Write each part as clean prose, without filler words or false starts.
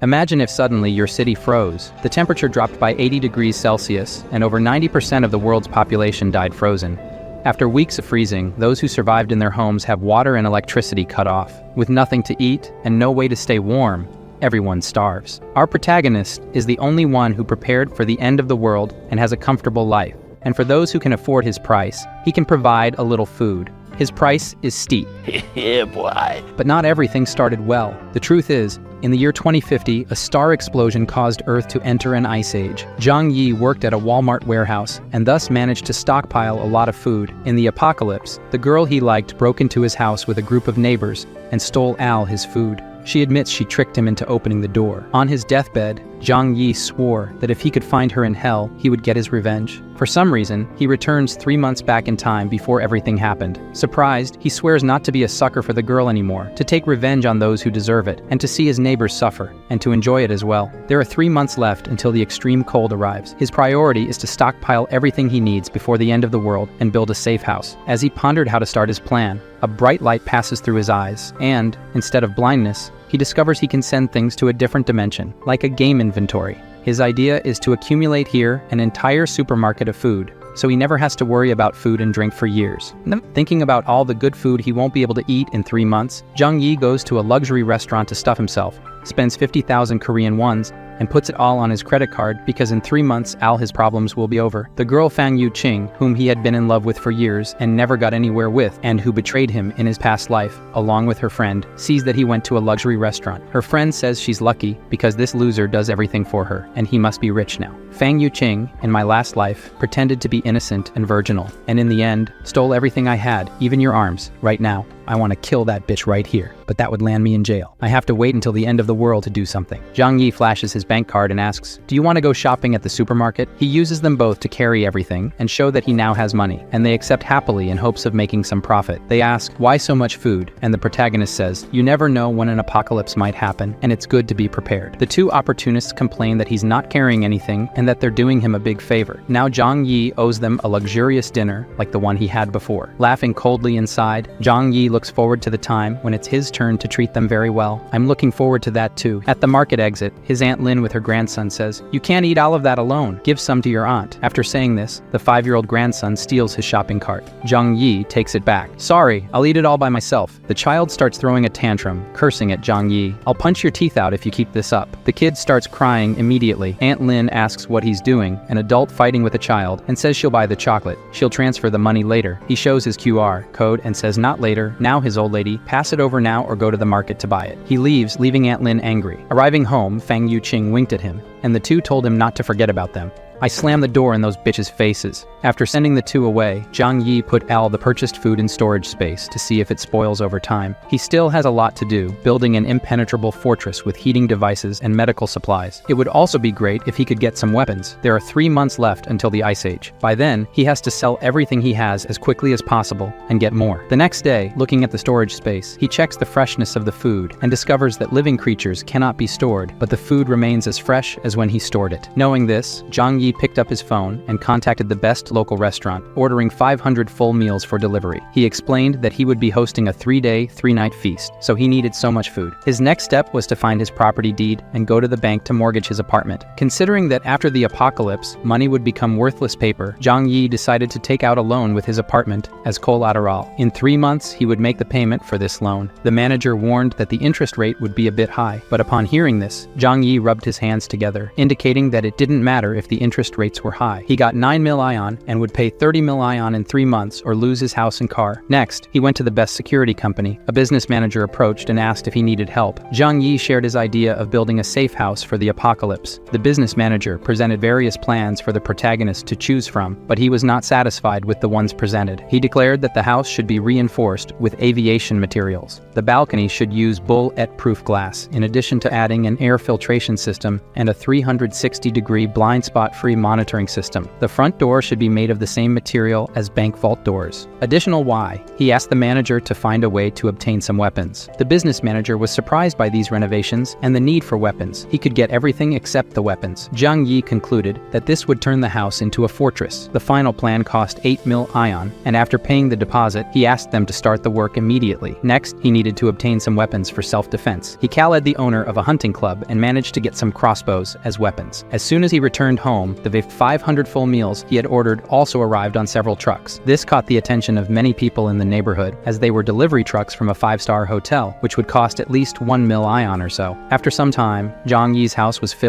Imagine if suddenly your city froze, the temperature dropped by 80 degrees Celsius, and over 90% of the world's population died frozen. After weeks of freezing, those who survived in their homes have water and electricity cut off. With nothing to eat and no way to stay warm, everyone starves. Our protagonist is the only one who prepared for the end of the world and has a comfortable life. And for those who can afford his price, he can provide a little food. His price is steep. Yeah, boy. But not everything started well. The truth is, in the year 2050, a star explosion caused Earth to enter an ice age. Zhang Yi worked at a Walmart warehouse and thus managed to stockpile a lot of food. In the apocalypse, the girl he liked broke into his house with a group of neighbors and stole Al his food. She admits she tricked him into opening the door. On his deathbed, Zhang Yi swore that if he could find her in hell, he would get his revenge. For some reason, he returns 3 months back in time before everything happened. Surprised, he swears not to be a sucker for the girl anymore, to take revenge on those who deserve it, and to see his neighbors suffer, and to enjoy it as well. There are 3 months left until the extreme cold arrives. His priority is to stockpile everything he needs before the end of the world and build a safe house. As he pondered how to start his plan, a bright light passes through his eyes, and, instead of blindness, he discovers he can send things to a different dimension, like a game inventory. His idea is to accumulate here an entire supermarket of food, so he never has to worry about food and drink for years. Thinking about all the good food he won't be able to eat in 3 months, Zhang Yi goes to a luxury restaurant to stuff himself, spends 50,000 Korean wons, and puts it all on his credit card because in 3 months all his problems will be over. The girl Fang Yuqing, whom he had been in love with for years and never got anywhere with, and who betrayed him in his past life, along with her friend, sees that he went to a luxury restaurant. Her friend says she's lucky because this loser does everything for her, and he must be rich now. Fang Yuqing, in my last life, pretended to be innocent and virginal, and in the end, stole everything I had, even your arms. Right now, I want to kill that bitch right here, but that would land me in jail. I have to wait until the end of the world to do something. Zhang Yi flashes his bank card and asks, "Do you want to go shopping at the supermarket?" He uses them both to carry everything and show that he now has money, and they accept happily in hopes of making some profit. They ask, "Why so much food?" And the protagonist says, "You never know when an apocalypse might happen, and it's good to be prepared." The two opportunists complain that he's not carrying anything and that they're doing him a big favor. Now Zhang Yi owes them a luxurious dinner like the one he had before. Laughing coldly inside, Zhang Yi looks forward to the time when it's his turn to treat them very well. I'm looking forward to that too. At the market exit, his Aunt Lin with her grandson says, "You can't eat all of that alone. Give some to your aunt." After saying this, the 5-year-old grandson steals his shopping cart. Zhang Yi takes it back. "Sorry, I'll eat it all by myself." The child starts throwing a tantrum, cursing at Zhang Yi. "I'll punch your teeth out if you keep this up." The kid starts crying immediately. Aunt Lin asks what he's doing, an adult fighting with a child, and says she'll buy the chocolate. She'll transfer the money later. He shows his QR code and says not later. Now his old lady, pass it over now or go to the market to buy it. He leaves, leaving Aunt Lin angry. Arriving home, Fang Yuqing winked at him, and the two told him not to forget about them. "I slammed the door in those bitches' faces." After sending the two away, Zhang Yi put Al the purchased food in storage space to see if it spoils over time. He still has a lot to do, building an impenetrable fortress with heating devices and medical supplies. It would also be great if he could get some weapons. There are 3 months left until the Ice Age. By then, he has to sell everything he has as quickly as possible and get more. The next day, looking at the storage space, he checks the freshness of the food and discovers that living creatures cannot be stored, but the food remains as fresh as when he stored it. Knowing this, Zhang Yi picked up his phone and contacted the best local restaurant, ordering 500 full meals for delivery. He explained that he would be hosting a 3-day, 3-night feast, so he needed so much food. His next step was to find his property deed and go to the bank to mortgage his apartment. Considering that after the apocalypse, money would become worthless paper, Zhang Yi decided to take out a loan with his apartment as collateral. In 3 months, he would make the payment for this loan. The manager warned that the interest rate would be a bit high, but upon hearing this, Zhang Yi rubbed his hands together, indicating that it didn't matter if the interest rates were high. He got 9 mil ion and would pay 30 mil ion in 3 months or lose his house and car. Next, he went to the best security company. A business manager approached and asked if he needed help. Zhang Yi shared his idea of building a safe house for the apocalypse. The business manager presented various plans for the protagonist to choose from, but he was not satisfied with the ones presented. He declared that the house should be reinforced with aviation materials. The balcony should use bullet-proof glass, in addition to adding an air filtration system and a 360-degree blind spot-free monitoring system. The front door should be made of the same material as bank vault doors. Additional why, he asked the manager to find a way to obtain some weapons. The business manager was surprised by these renovations and the need for weapons. He could get everything except the weapons. Zhang Yi concluded that this would turn the house into a fortress. The final plan cost 8 mil ion, and after paying the deposit, he asked them to start the work immediately. Next, he needed to obtain some weapons for self-defense. He called the owner of a hunting club and managed to get some crossbows as weapons. As soon as he returned home, the 500 full meals he had ordered also arrived on several trucks. This caught the attention of many people in the neighborhood, as they were delivery trucks from a 5-star hotel, which would cost at least 1 mil ion or so. After some time, Zhang Yi's house was filled.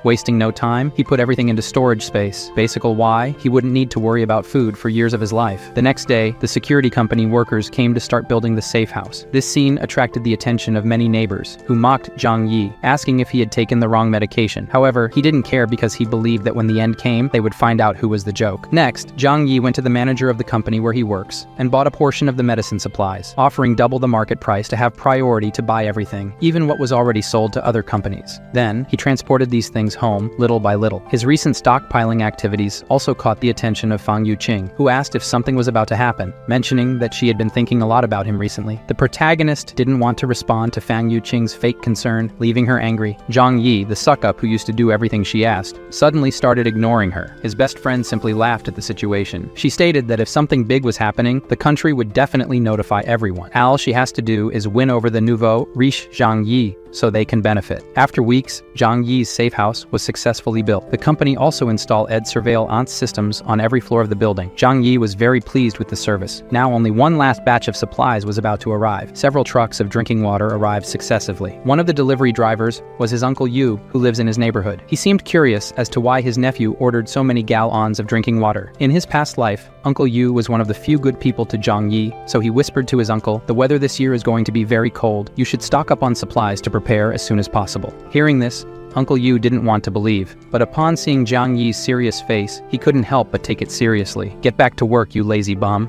Wasting no time, he put everything into storage space. Basically why, he wouldn't need to worry about food for years of his life. The next day, the security company workers came to start building the safe house. This scene attracted the attention of many neighbors, who mocked Zhang Yi, asking if he had taken the wrong medication. However, he didn't care because he believed that when the end came, they would find out who was the joke. Next, Zhang Yi went to the manager of the company where he works and bought a portion of the medicine supplies, offering double the market price to have priority to buy everything, even what was already sold to other companies. Then, he transported these things home, little by little. His recent stockpiling activities also caught the attention of Fang Yuqing, who asked if something was about to happen, mentioning that she had been thinking a lot about him recently. The protagonist didn't want to respond to Fang Yuqing's fake concern, leaving her angry. Zhang Yi, the suck-up who used to do everything she asked, suddenly started ignoring her. His best friend simply laughed at the situation. She stated that if something big was happening, the country would definitely notify everyone. All she has to do is win over the nouveau riche Zhang Yi, so they can benefit. After weeks, Zhang Yi's safe house was successfully built. The company also installed surveillance systems on every floor of the building. Zhang Yi was very pleased with the service. Now only one last batch of supplies was about to arrive. Several trucks of drinking water arrived successively. One of the delivery drivers was his uncle Yu, who lives in his neighborhood. He seemed curious as to why his nephew ordered so many gallons of drinking water. In his past life, Uncle Yu was one of the few good people to Zhang Yi, so he whispered to his uncle, "The weather this year is going to be very cold. You should stock up on supplies to prepare as soon as possible." Hearing this, Uncle Yu didn't want to believe, but upon seeing Zhang Yi's serious face, he couldn't help but take it seriously. "Get back to work, you lazy bum."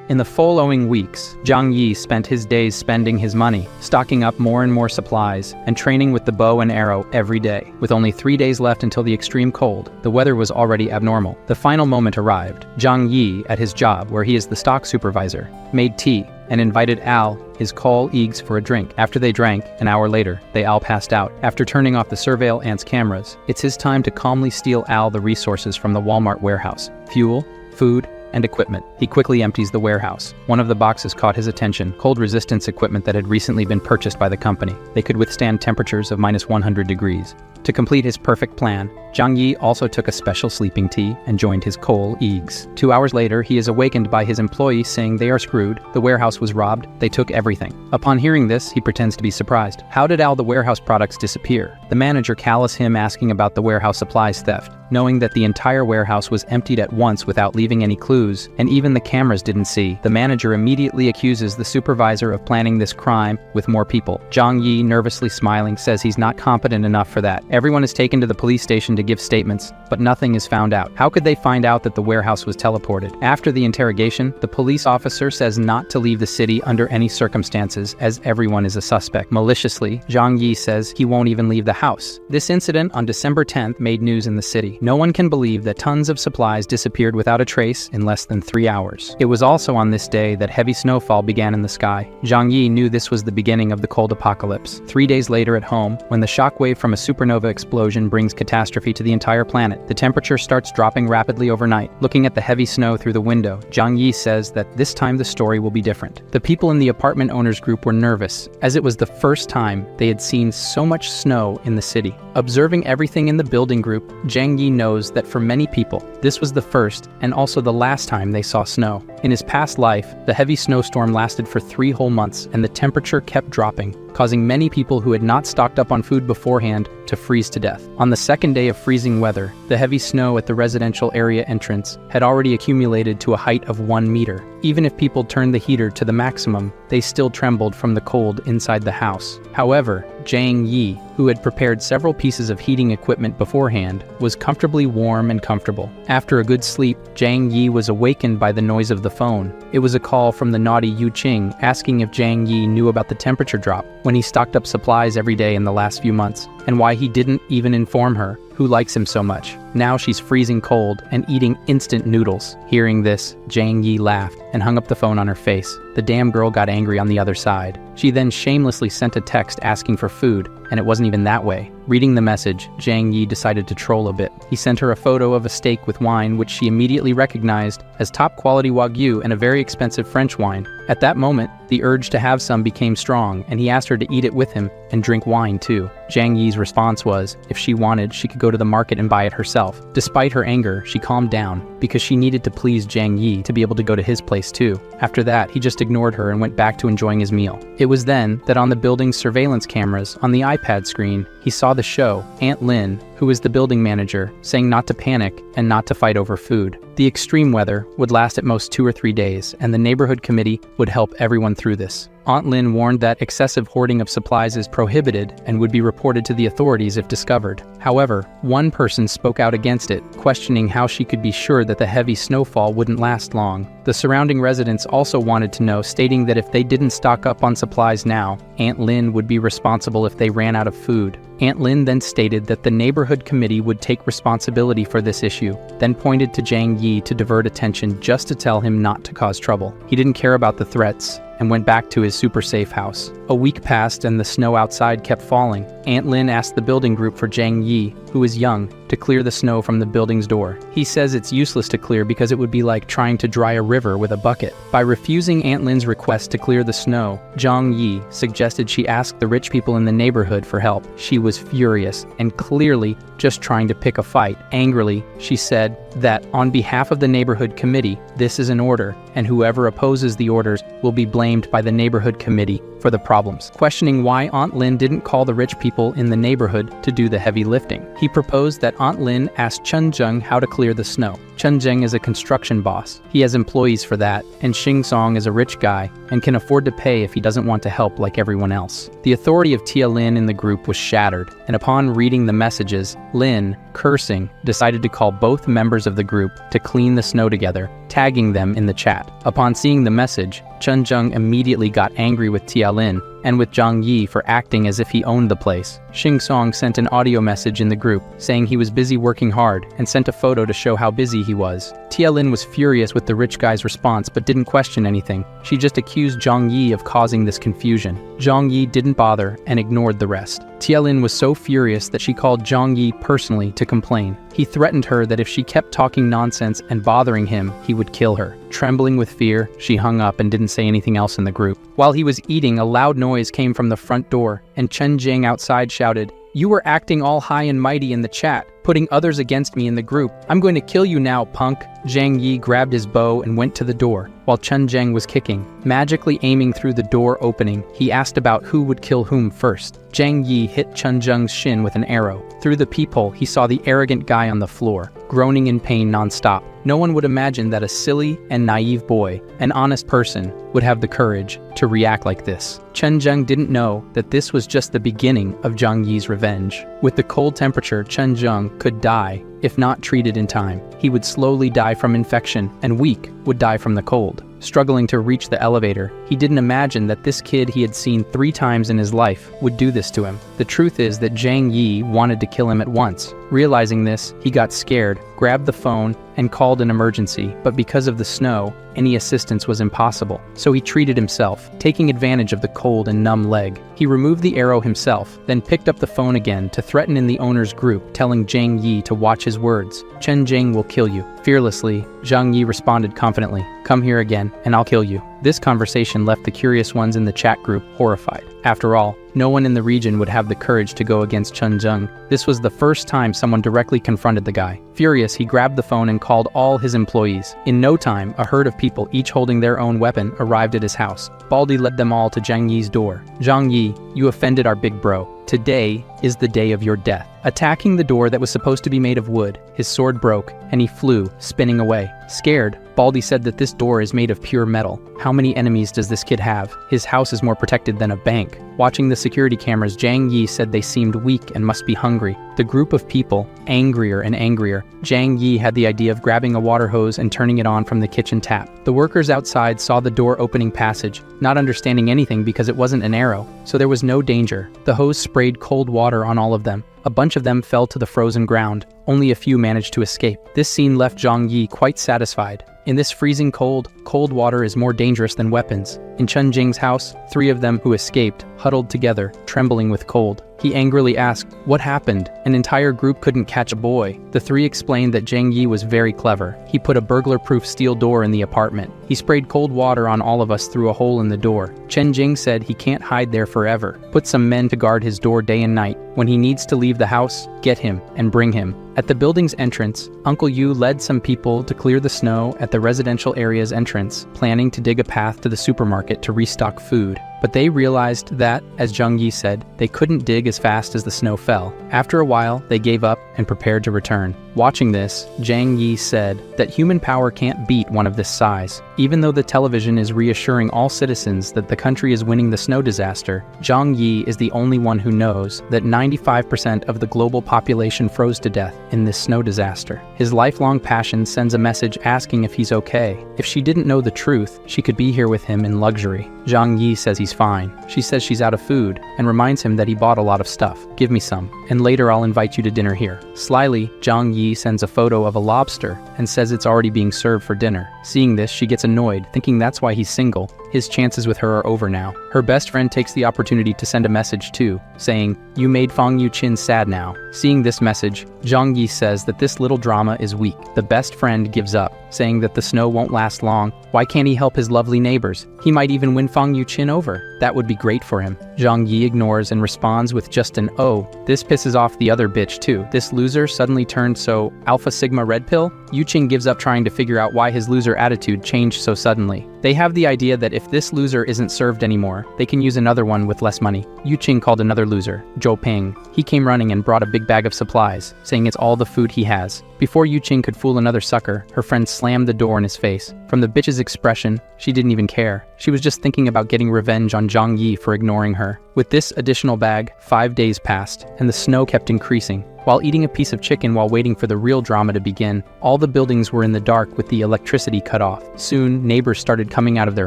In the following weeks, Zhang Yi spent his days spending his money, stocking up more and more supplies, and training with the bow and arrow every day. With only 3 days left until the extreme cold, the weather was already abnormal. The final moment arrived. Zhang Yi, at his job, where he is the stock supervisor, made tea and invited Al, his colleagues, for a drink. After they drank, an hour later, they all passed out. After turning off the surveillance cameras, it's his time to calmly steal Al the resources from the Walmart warehouse: fuel, food, and equipment. He quickly empties the warehouse. One of the boxes caught his attention: cold resistance equipment that had recently been purchased by the company. They could withstand temperatures of -100 degrees. To complete his perfect plan, Zhang Yi also took a special sleeping tea and joined his colleagues. 2 hours later, he is awakened by his employees saying they are screwed, the warehouse was robbed, they took everything. Upon hearing this, he pretends to be surprised. How did all the warehouse products disappear? The manager calls him asking about the warehouse supplies theft. Knowing that the entire warehouse was emptied at once without leaving any clues, and even the cameras didn't see, the manager immediately accuses the supervisor of planning this crime with more people. Zhang Yi, nervously smiling, says he's not competent enough for that. Everyone is taken to the police station to give statements, but nothing is found out. How could they find out that the warehouse was teleported? After the interrogation, the police officer says not to leave the city under any circumstances, as everyone is a suspect. Maliciously, Zhang Yi says he won't even leave the house. This incident on December 10th made news in the city. No one can believe that tons of supplies disappeared without a trace in less than 3 hours. It was also on this day that heavy snowfall began in the sky. Zhang Yi knew this was the beginning of the cold apocalypse. 3 days later at home, when the shockwave from a supernova explosion brings catastrophe to the entire planet, the temperature starts dropping rapidly overnight. Looking at the heavy snow through the window, Zhang Yi says that this time the story will be different. The people in the apartment owners group were nervous, as it was the first time they had seen so much snow in the city. Observing everything in the building group, Zhang Yi knows that for many people, this was the first and also the last time they saw snow. In his past life, the heavy snowstorm lasted for 3 whole months and the temperature kept dropping, causing many people who had not stocked up on food beforehand to freeze to death. On the second day of freezing weather, the heavy snow at the residential area entrance had already accumulated to a height of 1 meter. Even if people turned the heater to the maximum, they still trembled from the cold inside the house. However, Zhang Yi, who had prepared several pieces of heating equipment beforehand, was comfortably warm and comfortable. After a good sleep, Zhang Yi was awakened by the noise of the phone. It was a call from the naughty Yu Qing asking if Zhang Yi knew about the temperature drop. when he stocked up supplies every day in the last few months, and why he didn't even inform her, who likes him so much. Now she's freezing cold and eating instant noodles. Hearing this, Zhang Yi laughed and hung up the phone on her face. The damn girl got angry on the other side. She then shamelessly sent a text asking for food, and it wasn't even that way. Reading the message, Zhang Yi decided to troll a bit. He sent her a photo of a steak with wine, which she immediately recognized as top-quality Wagyu and a very expensive French wine. At that moment, the urge to have some became strong, and he asked her to eat it with him and drink wine too. Zhang Yi's response was, if she wanted, she could go to the market and buy it herself. Despite her anger, she calmed down, because she needed to please Zhang Yi to be able to go to his place too. After that, he just ignored her and went back to enjoying his meal. It was then that on the building's surveillance cameras on the iPad screen, he saw the show, Aunt Lin, who was the building manager, saying not to panic and not to fight over food. The extreme weather would last at most 2 or 3 days, and the neighborhood committee would help everyone through this. Aunt Lin warned that excessive hoarding of supplies is prohibited and would be reported to the authorities if discovered. However, one person spoke out against it, questioning how she could be sure that the heavy snowfall wouldn't last long. The surrounding residents also wanted to know, stating that if they didn't stock up on supplies now, Aunt Lin would be responsible if they ran out of food. Aunt Lin then stated that the neighborhood committee would take responsibility for this issue, then pointed to Zhang Yi to divert attention just to tell him not to cause trouble. He didn't care about the threats and went back to his super safe house. A week passed and the snow outside kept falling. Aunt Lin asked the building group for Zhang Yi, who is young, to clear the snow from the building's door. He says it's useless to clear because it would be like trying to dry a river with a bucket. By refusing Aunt Lin's request to clear the snow, Zhang Yi suggested she ask the rich people in the neighborhood for help. She was furious and clearly just trying to pick a fight. Angrily, she said that on behalf of the neighborhood committee, this is an order, and whoever opposes the orders will be blamed by the neighborhood committee for the problems. Questioning why Aunt Lin didn't call the rich people in the neighborhood to do the heavy lifting, he proposed that Aunt Lin ask Chen Zheng how to clear the snow. Chen Zheng is a construction boss. He has employees for that, and Xing Song is a rich guy and can afford to pay if he doesn't want to help like everyone else. The authority of Tia Lin in the group was shattered, and upon reading the messages, Lin, cursing, decided to call both members of the group to clean the snow together, tagging them in the chat. Upon seeing the message, Chen Zheng immediately got angry with Tia Lin and with Zhang Yi for acting as if he owned the place. Xing Song sent an audio message in the group saying he was busy working hard and sent a photo to show how busy he was. Tia Lin was furious with the rich guy's response but didn't question anything. She just accused Zhang Yi of causing this confusion. Zhang Yi didn't bother and ignored the rest. Tia Lin was so furious that she called Zhang Yi personally to complain. He threatened her that if she kept talking nonsense and bothering him, he would kill her. Trembling with fear, she hung up and didn't say anything else in the group. While he was eating, a loud noise came from the front door, and Chen Zheng outside shouted, "You were acting all high and mighty in the chat, putting others against me in the group. I'm going to kill you now, punk." Zhang Yi grabbed his bow and went to the door, while Chen Zheng was kicking. Magically aiming through the door opening, he asked about who would kill whom first. Zhang Yi hit Chen Zheng's shin with an arrow. Through the peephole, he saw the arrogant guy on the floor, groaning in pain non-stop. No one would imagine that a silly and naive boy, an honest person, would have the courage to react like this. Chen Zheng didn't know that this was just the beginning of Zhang Yi's revenge. With the cold temperature, Chen Zheng could die if not treated in time. He would slowly die from infection, and weak would die from the cold. Struggling to reach the elevator, he didn't imagine that this kid he had seen 3 times in his life would do this to him. The truth is that Zhang Yi wanted to kill him at once. Realizing this, he got scared, grabbed the phone, and called an emergency, but because of the snow, any assistance was impossible. So he treated himself, taking advantage of the cold and numb leg. He removed the arrow himself, then picked up the phone again to threaten in the owner's group, telling Zhang Yi to watch his words. "Chen Zheng will kill you." Fearlessly, Zhang Yi responded confidently, "Come here again, and I'll kill you." This conversation left the curious ones in the chat group horrified. After all, no one in the region would have the courage to go against Chen Zheng. This was the first time someone directly confronted the guy. Furious, he grabbed the phone and called all his employees. In no time, a herd of people, each holding their own weapon, arrived at his house. Baldi led them all to Zhang Yi's door. "Zhang Yi, you offended our big bro. Today is the day of your death." Attacking the door that was supposed to be made of wood, his sword broke, and he flew, spinning away. Scared, Baldi said that this door is made of pure metal. How many enemies does this kid have? His house is more protected than a bank. Watching the security cameras, Zhang Yi said they seemed weak and must be hungry. The group of people, angrier and angrier, Zhang Yi had the idea of grabbing a water hose and turning it on from the kitchen tap. The workers outside saw the door opening passage, not understanding anything because it wasn't an arrow, so there was no danger. The hose sprayed cold water on all of them. A bunch of them fell to the frozen ground. Only a few managed to escape. This scene left Zhang Yi quite satisfied. In this freezing cold, cold water is more dangerous than weapons. In Chen Jing's house, 3 of them who escaped huddled together, trembling with cold. He angrily asked, "What happened?" An entire group couldn't catch a boy. The 3 explained that Zhang Yi was very clever. He put a burglar-proof steel door in the apartment. He sprayed cold water on all of us through a hole in the door. Chen Jing said he can't hide there forever. Put some men to guard his door day and night. When he needs to leave the house, get him and bring him. At the building's entrance, Uncle Yu led some people to clear the snow at the residential area's entrance, planning to dig a path to the supermarket to restock food. But they realized that, as Zhang Yi said, they couldn't dig as fast as the snow fell. After a while, they gave up and prepared to return. Watching this, Zhang Yi said that human power can't beat one of this size. Even though the television is reassuring all citizens that the country is winning the snow disaster, Zhang Yi is the only one who knows that 95% of the global population froze to death in this snow disaster. His lifelong passion sends a message asking if he's okay. If she didn't know the truth, she could be here with him in luxury. Zhang Yi says he's fine. She says she's out of food and reminds him that he bought a lot of stuff. Give me some, and later I'll invite you to dinner here. Slyly, Zhang Yi sends a photo of a lobster and says it's already being served for dinner. Seeing this, she gets annoyed, thinking that's why he's single. His chances with her are over now. Her best friend takes the opportunity to send a message too, saying, "You made Fang Yuqin sad now." Seeing this message, Zhang Yi says that this little drama is weak. The best friend gives up, saying that the snow won't last long. Why can't he help his lovely neighbors? He might even win Fang Yuqin over. That would be great for him. Zhang Yi ignores and responds with just an "oh." This pisses off the other bitch too. This loser suddenly turned so Alpha Sigma Red Pill? Yuqin gives up trying to figure out why his loser attitude changed so suddenly. They have the idea that if this loser isn't served anymore, they can use another one with less money. Yuqin called another loser, Zhou Ping. He came running and brought a big bag of supplies, saying it's all the food he has. Before Yuqin could fool another sucker, her friend slammed the door in his face. From the bitch's expression, she didn't even care. She was just thinking about getting revenge on Zhang Yi for ignoring her. With this additional bag, 5 days passed, and the snow kept increasing. While eating a piece of chicken while waiting for the real drama to begin, all the buildings were in the dark with the electricity cut off. Soon, neighbors started coming out of their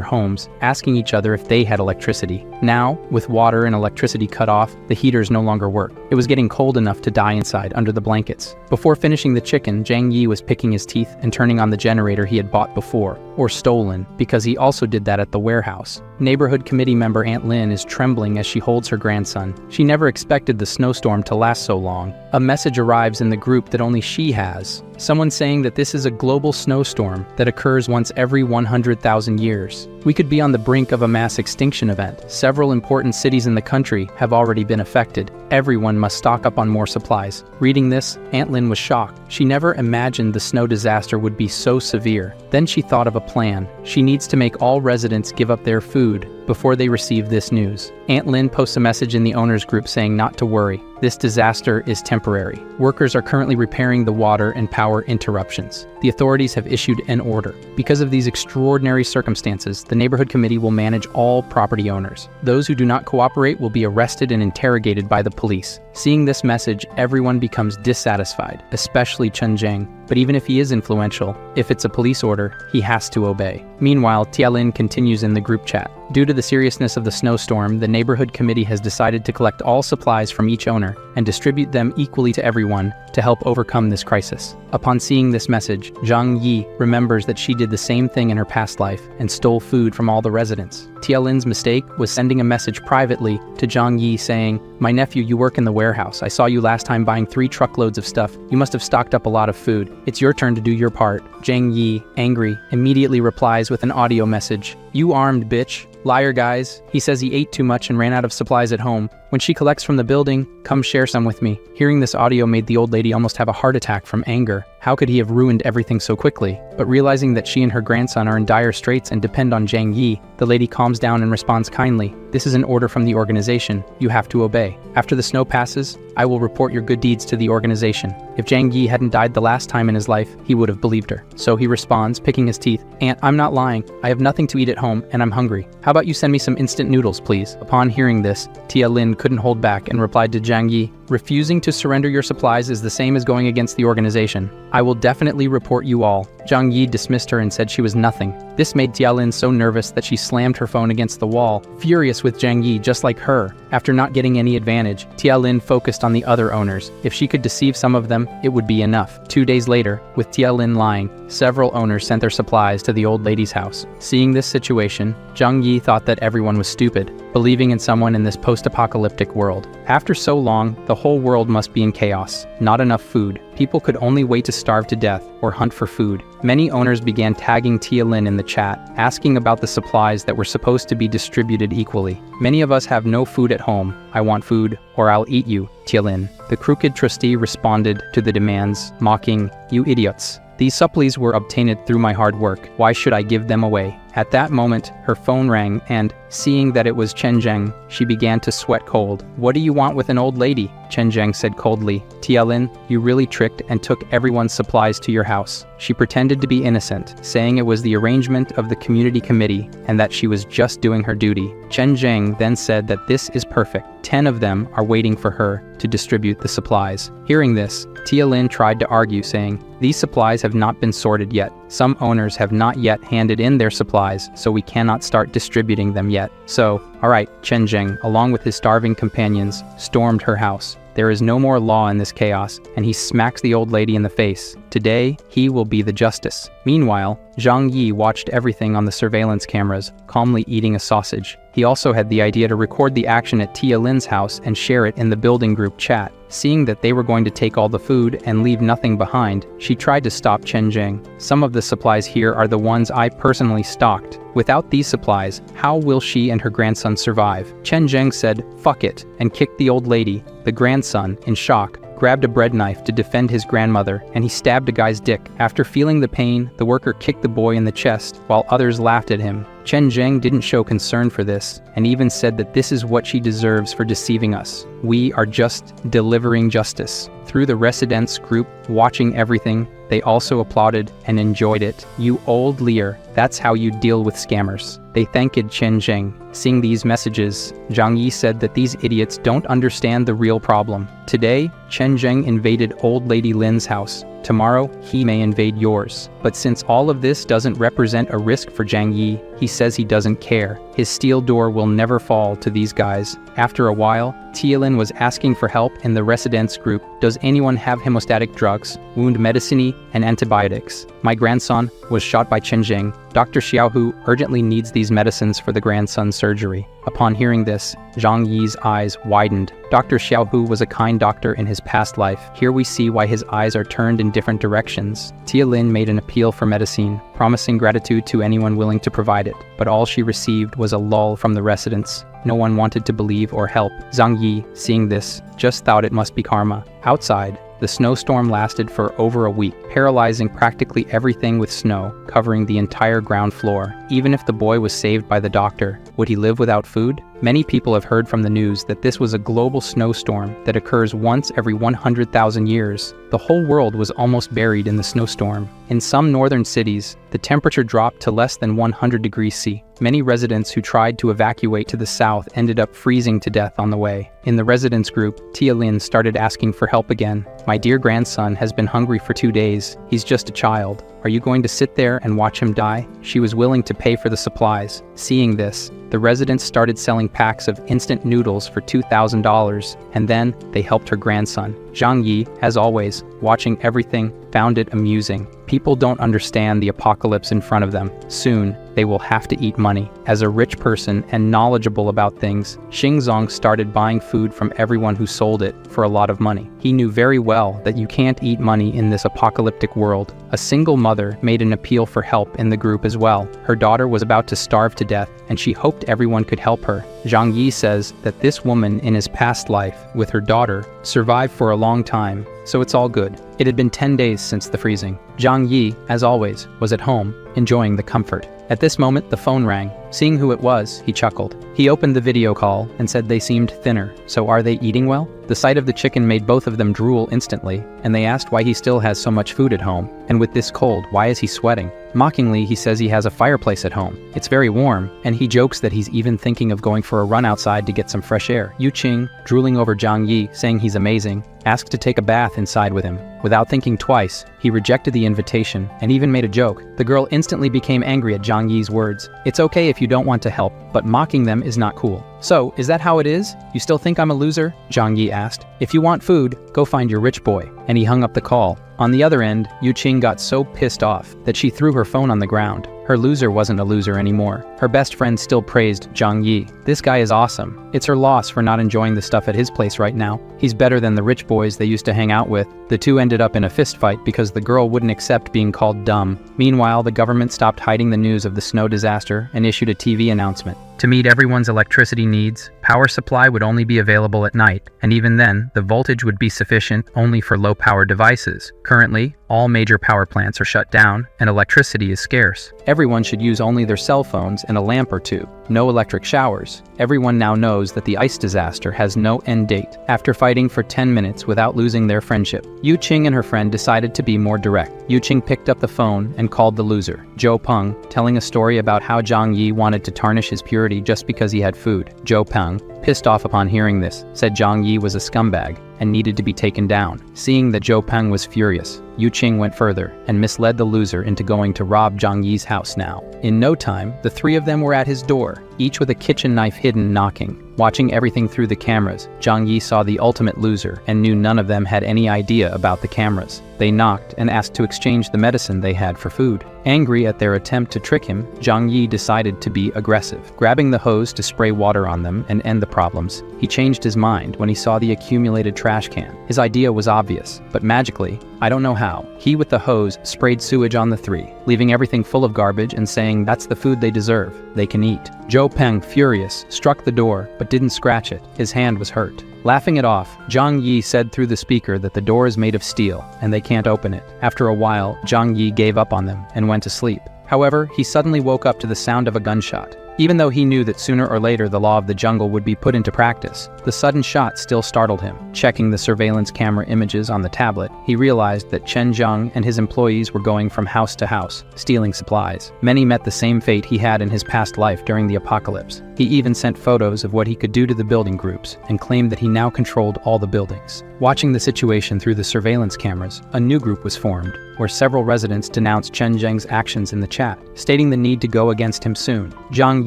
homes, asking each other if they had electricity. Now, with water and electricity cut off, the heaters no longer worked. It was getting cold enough to die inside under the blankets. Before finishing the chicken, Zhang Yi was picking his teeth and turning on the generator he had bought before, or stolen, because he also did that at the warehouse. Neighborhood committee member Aunt Lin is trembling as she holds her grandson. She never expected the snowstorm to last so long. A message arrives in the group that only she has. Someone saying that this is a global snowstorm that occurs once every 100,000 years. We could be on the brink of a mass extinction event. Several important cities in the country have already been affected. Everyone must stock up on more supplies. Reading this, Aunt Lin was shocked. She never imagined the snow disaster would be so severe. Then she thought of a plan. She needs to make all residents give up their food before they receive this news. Aunt Lin posts a message in the owners group saying not to worry. This disaster is temporary. Workers are currently repairing the water and power interruptions. The authorities have issued an order. Because of these extraordinary circumstances, the neighborhood committee will manage all property owners. Those who do not cooperate will be arrested and interrogated by the police. Seeing this message, everyone becomes dissatisfied, especially Chen Zheng. But even if he is influential, if it's a police order, he has to obey. Meanwhile, Tialin continues in the group chat. Due to the seriousness of the snowstorm, the neighborhood committee has decided to collect all supplies from each owner and distribute them equally to everyone to help overcome this crisis. Upon seeing this message, Zhang Yi remembers that she did the same thing in her past life and stole food from all the residents. Tialin's mistake was sending a message privately to Zhang Yi saying, "My nephew, you work in the warehouse. I saw you last time buying 3 truckloads of stuff. You must have stocked up a lot of food. It's your turn to do your part." Zhang Yi, angry, immediately replies with an audio message. "You armed bitch. Liar, guys." He says he ate too much and ran out of supplies at home. When she collects from the building, come share some with me." Hearing this audio made the old lady almost have a heart attack from anger. How could he have ruined everything so quickly? But realizing that she and her grandson are in dire straits and depend on Zhang Yi, the lady calms down and responds kindly. "This is an order from the organization. You have to obey. After the snow passes, I will report your good deeds to the organization." If Zhang Yi hadn't died the last time in his life, he would have believed her. So he responds, picking his teeth, "Aunt, I'm not lying. I have nothing to eat at home, and I'm hungry. How about you send me some instant noodles, please?" Upon hearing this, Tia Lin couldn't hold back and replied to Zhang Yi, "Refusing to surrender your supplies is the same as going against the organization. I will definitely report you all." Zhang Yi dismissed her and said she was nothing. This made Tia Lin so nervous that she slammed her phone against the wall, furious with Zhang Yi just like her. After not getting any advantage, Tia Lin focused on the other owners. If she could deceive some of them, it would be enough. 2 days later, with Tia Lin lying, several owners sent their supplies to the old lady's house. Seeing this situation, Zhang Yi thought that everyone was stupid, believing in someone in this post-apocalyptic world. After so long, the whole world must be in chaos. Not enough food. People could only wait to starve to death or hunt for food. Many owners began tagging Tia Lin in the chat, asking about the supplies that were supposed to be distributed equally. "Many of us have no food at home. I want food, or I'll eat you, Tia Lin." The crooked trustee responded to the demands, mocking, "You idiots. These supplies were obtained through my hard work. Why should I give them away?" At that moment, her phone rang and, seeing that it was Chen Zheng, she began to sweat cold. "What do you want with an old lady?" Chen Zheng said coldly. "Tia Lin, you really tricked and took everyone's supplies to your house." She pretended to be innocent, saying it was the arrangement of the community committee and that she was just doing her duty. Chen Zheng then said that this is perfect. 10 of them are waiting for her to distribute the supplies. Hearing this, Tia Lin tried to argue, saying, "These supplies have not been sorted yet. Some owners have not yet handed in their supplies, so we cannot start distributing them yet. So, alright," Chen Zheng, along with his starving companions, stormed her house. There is no more law in this chaos, and he smacks the old lady in the face. Today, he will be the justice. Meanwhile, Zhang Yi watched everything on the surveillance cameras, calmly eating a sausage. He also had the idea to record the action at Tia Lin's house and share it in the building group chat. Seeing that they were going to take all the food and leave nothing behind, she tried to stop Chen Zheng. "Some of the supplies here are the ones I personally stocked. Without these supplies, how will she and her grandson survive?" Chen Zheng said, "Fuck it," and kicked the old lady. The grandson, in shock, grabbed a bread knife to defend his grandmother, and he stabbed a guy's dick. After feeling the pain, the worker kicked the boy in the chest, while others laughed at him. Chen Zheng didn't show concern for this, and even said that this is what she deserves for deceiving us. "We are just delivering justice." Through the residents group, watching everything, they also applauded and enjoyed it. "You old liar, that's how you deal with scammers." They thanked Chen Zheng. Seeing these messages, Zhang Yi said that these idiots don't understand the real problem. Today, Chen Zheng invaded old lady Lin's house. Tomorrow, he may invade yours. But since all of this doesn't represent a risk for Zhang Yi, he says he doesn't care. His steel door will never fall to these guys. After a while, Tia Lin was asking for help in the residents group. "Does anyone have hemostatic drugs, wound medicine, and antibiotics? My grandson was shot by Chen Zheng. Dr. Xiaohu urgently needs these medicines for the grandson's surgery." Upon hearing this, Zhang Yi's eyes widened. Dr. Xiaohu was a kind doctor in his past life. Here we see why his eyes are turned in different directions. Tia Lin made an appeal for medicine, promising gratitude to anyone willing to provide it. But all she received was a lull from the residents. No one wanted to believe or help. Zhang Yi, seeing this, just thought it must be karma. Outside, the snowstorm lasted for over a week, paralyzing practically everything with snow, covering the entire ground floor. Even if the boy was saved by the doctor, would he live without food? Many people have heard from the news that this was a global snowstorm that occurs once every 100,000 years. The whole world was almost buried in the snowstorm. In some northern cities, the temperature dropped to less than 100 degrees C. Many residents who tried to evacuate to the south ended up freezing to death on the way. In the residents group, Tia Lin started asking for help again. "My dear grandson has been hungry for 2 days. He's just a child. Are you going to sit there and watch him die?" She was willing to pay for the supplies. Seeing this, the residents started selling packs of instant noodles for $2,000, and then they helped her grandson. Zhang Yi, as always, watching everything, found it amusing. People don't understand the apocalypse in front of them. Soon, they will have to eat money. As a rich person and knowledgeable about things, Xingzong started buying food from everyone who sold it for a lot of money. He knew very well that you can't eat money in this apocalyptic world. A single mother made an appeal for help in the group as well. Her daughter was about to starve to death, and she hoped everyone could help her. Zhang Yi says that this woman in his past life, with her daughter, survived for a long time, so it's all good. It had been 10 days since the freezing. Zhang Yi, as always, was at home, enjoying the comfort. At this moment, the phone rang. Seeing who it was, he chuckled. He opened the video call and said they seemed thinner. So are they eating well? The sight of the chicken made both of them drool instantly, and they asked why he still has so much food at home. And with this cold, why is he sweating? Mockingly, he says he has a fireplace at home. It's very warm, and he jokes that he's even thinking of going for a run outside to get some fresh air. Yu Qing, drooling over Zhang Yi, saying he's amazing, asked to take a bath inside with him. Without thinking twice, he rejected the invitation and even made a joke. The girl instantly became angry at Zhang Yi's words. It's okay if you don't want to help, but mocking them is not cool. So, is that how it is? You still think I'm a loser? Zhang Yi asked. If you want food, go find your rich boy. And he hung up the call. On the other end, Yu Qing got so pissed off that she threw her phone on the ground. Her loser wasn't a loser anymore. Her best friend still praised Zhang Yi. This guy is awesome. It's her loss for not enjoying the stuff at his place right now. He's better than the rich boys they used to hang out with. The two ended up in a fist fight because the girl wouldn't accept being called dumb. Meanwhile, the government stopped hiding the news of the snow disaster and issued a TV announcement. To meet everyone's electricity needs, power supply would only be available at night, and even then, the voltage would be sufficient only for low-power devices. Currently, all major power plants are shut down, and electricity is scarce. Everyone should use only their cell phones and a lamp or two. No electric showers. Everyone now knows that the ice disaster has no end date. After fighting for 10 minutes without losing their friendship, Yu Qing and her friend decided to be more direct. Yu Qing picked up the phone and called the loser, Zhou Peng, telling a story about how Zhang Yi wanted to tarnish his purity just because he had food. Zhou Peng, pissed off upon hearing this, said Zhang Yi was a scumbag and needed to be taken down. Seeing that Zhou Peng was furious, Yu Qing went further and misled the loser into going to rob Zhang Yi's house now. In no time, the three of them were at his door, each with a kitchen knife hidden, knocking. Watching everything through the cameras, Zhang Yi saw the ultimate loser and knew none of them had any idea about the cameras. They knocked and asked to exchange the medicine they had for food. Angry at their attempt to trick him, Zhang Yi decided to be aggressive. Grabbing the hose to spray water on them and end the problems, he changed his mind when he saw the accumulated trash can. His idea was obvious, but magically, I don't know how, he with the hose sprayed sewage on the three, leaving everything full of garbage and saying that's the food they deserve, they can eat. Zhou Peng, furious, struck the door, but didn't scratch it. His hand was hurt. Laughing it off, Zhang Yi said through the speaker that the door is made of steel, and they can't open it. After a while, Zhang Yi gave up on them and went to sleep. However, he suddenly woke up to the sound of a gunshot. Even though he knew that sooner or later the law of the jungle would be put into practice, the sudden shot still startled him. Checking the surveillance camera images on the tablet, he realized that Chen Zhang and his employees were going from house to house, stealing supplies. Many met the same fate he had in his past life during the apocalypse. He even sent photos of what he could do to the building groups, and claimed that he now controlled all the buildings. Watching the situation through the surveillance cameras, a new group was formed, where several residents denounced Chen Zhang's actions in the chat, stating the need to go against him soon. Zhang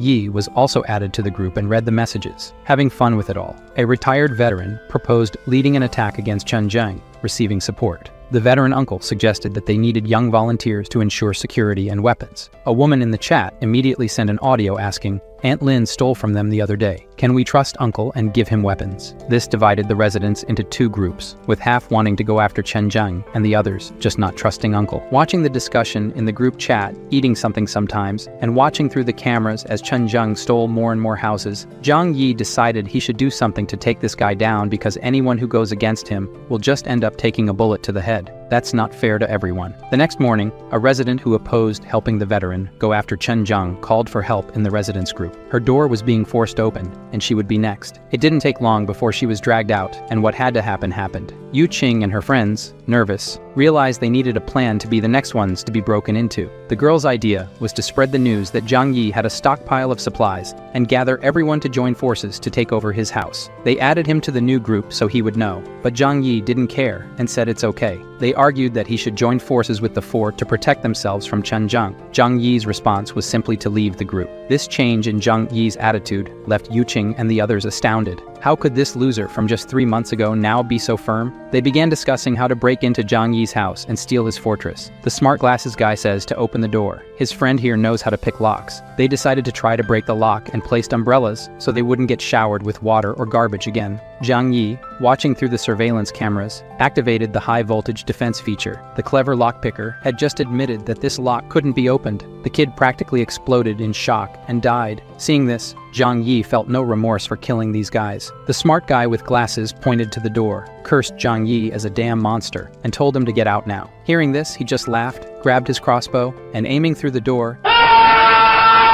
Yi was also added to the group and read the messages, having fun with it all. A retired veteran proposed leading an attack against Chen Zhang, receiving support. The veteran uncle suggested that they needed young volunteers to ensure security and weapons. A woman in the chat immediately sent an audio asking, Aunt Lin stole from them the other day. Can we trust Uncle and give him weapons? This divided the residents into two groups, with half wanting to go after Chen Zhang and the others just not trusting Uncle. Watching the discussion in the group chat, eating something sometimes, and watching through the cameras as Chen Zhang stole more and more houses, Zhang Yi decided he should do something to take this guy down because anyone who goes against him will just end up taking a bullet to the head. That's not fair to everyone. The next morning, a resident who opposed helping the veteran go after Chen Zhang called for help in the residents group. Her door was being forced open, and she would be next. It didn't take long before she was dragged out, and what had to happen happened. Yu Qing and her friends, nervous, realized they needed a plan to be the next ones to be broken into. The girl's idea was to spread the news that Zhang Yi had a stockpile of supplies and gather everyone to join forces to take over his house. They added him to the new group so he would know, but Zhang Yi didn't care and said it's okay. They argued that he should join forces with the four to protect themselves from Chen Zhang. Zhang Yi's response was simply to leave the group. This change in Zhang Yi's attitude left Yu Qing and the others astounded. How could this loser from just 3 months ago now be so firm? They began discussing how to break into Zhang Yi's house and steal his fortress. The smart glasses guy says to open the door. His friend here knows how to pick locks. They decided to try to break the lock and placed umbrellas so they wouldn't get showered with water or garbage again. Zhang Yi, watching through the surveillance cameras, activated the high-voltage defense feature. The clever lockpicker had just admitted that this lock couldn't be opened. The kid practically exploded in shock and died. Seeing this, Zhang Yi felt no remorse for killing these guys. The smart guy with glasses pointed to the door, cursed Zhang Yi as a damn monster, and told him to get out now. Hearing this, he just laughed, grabbed his crossbow, and aiming through the door,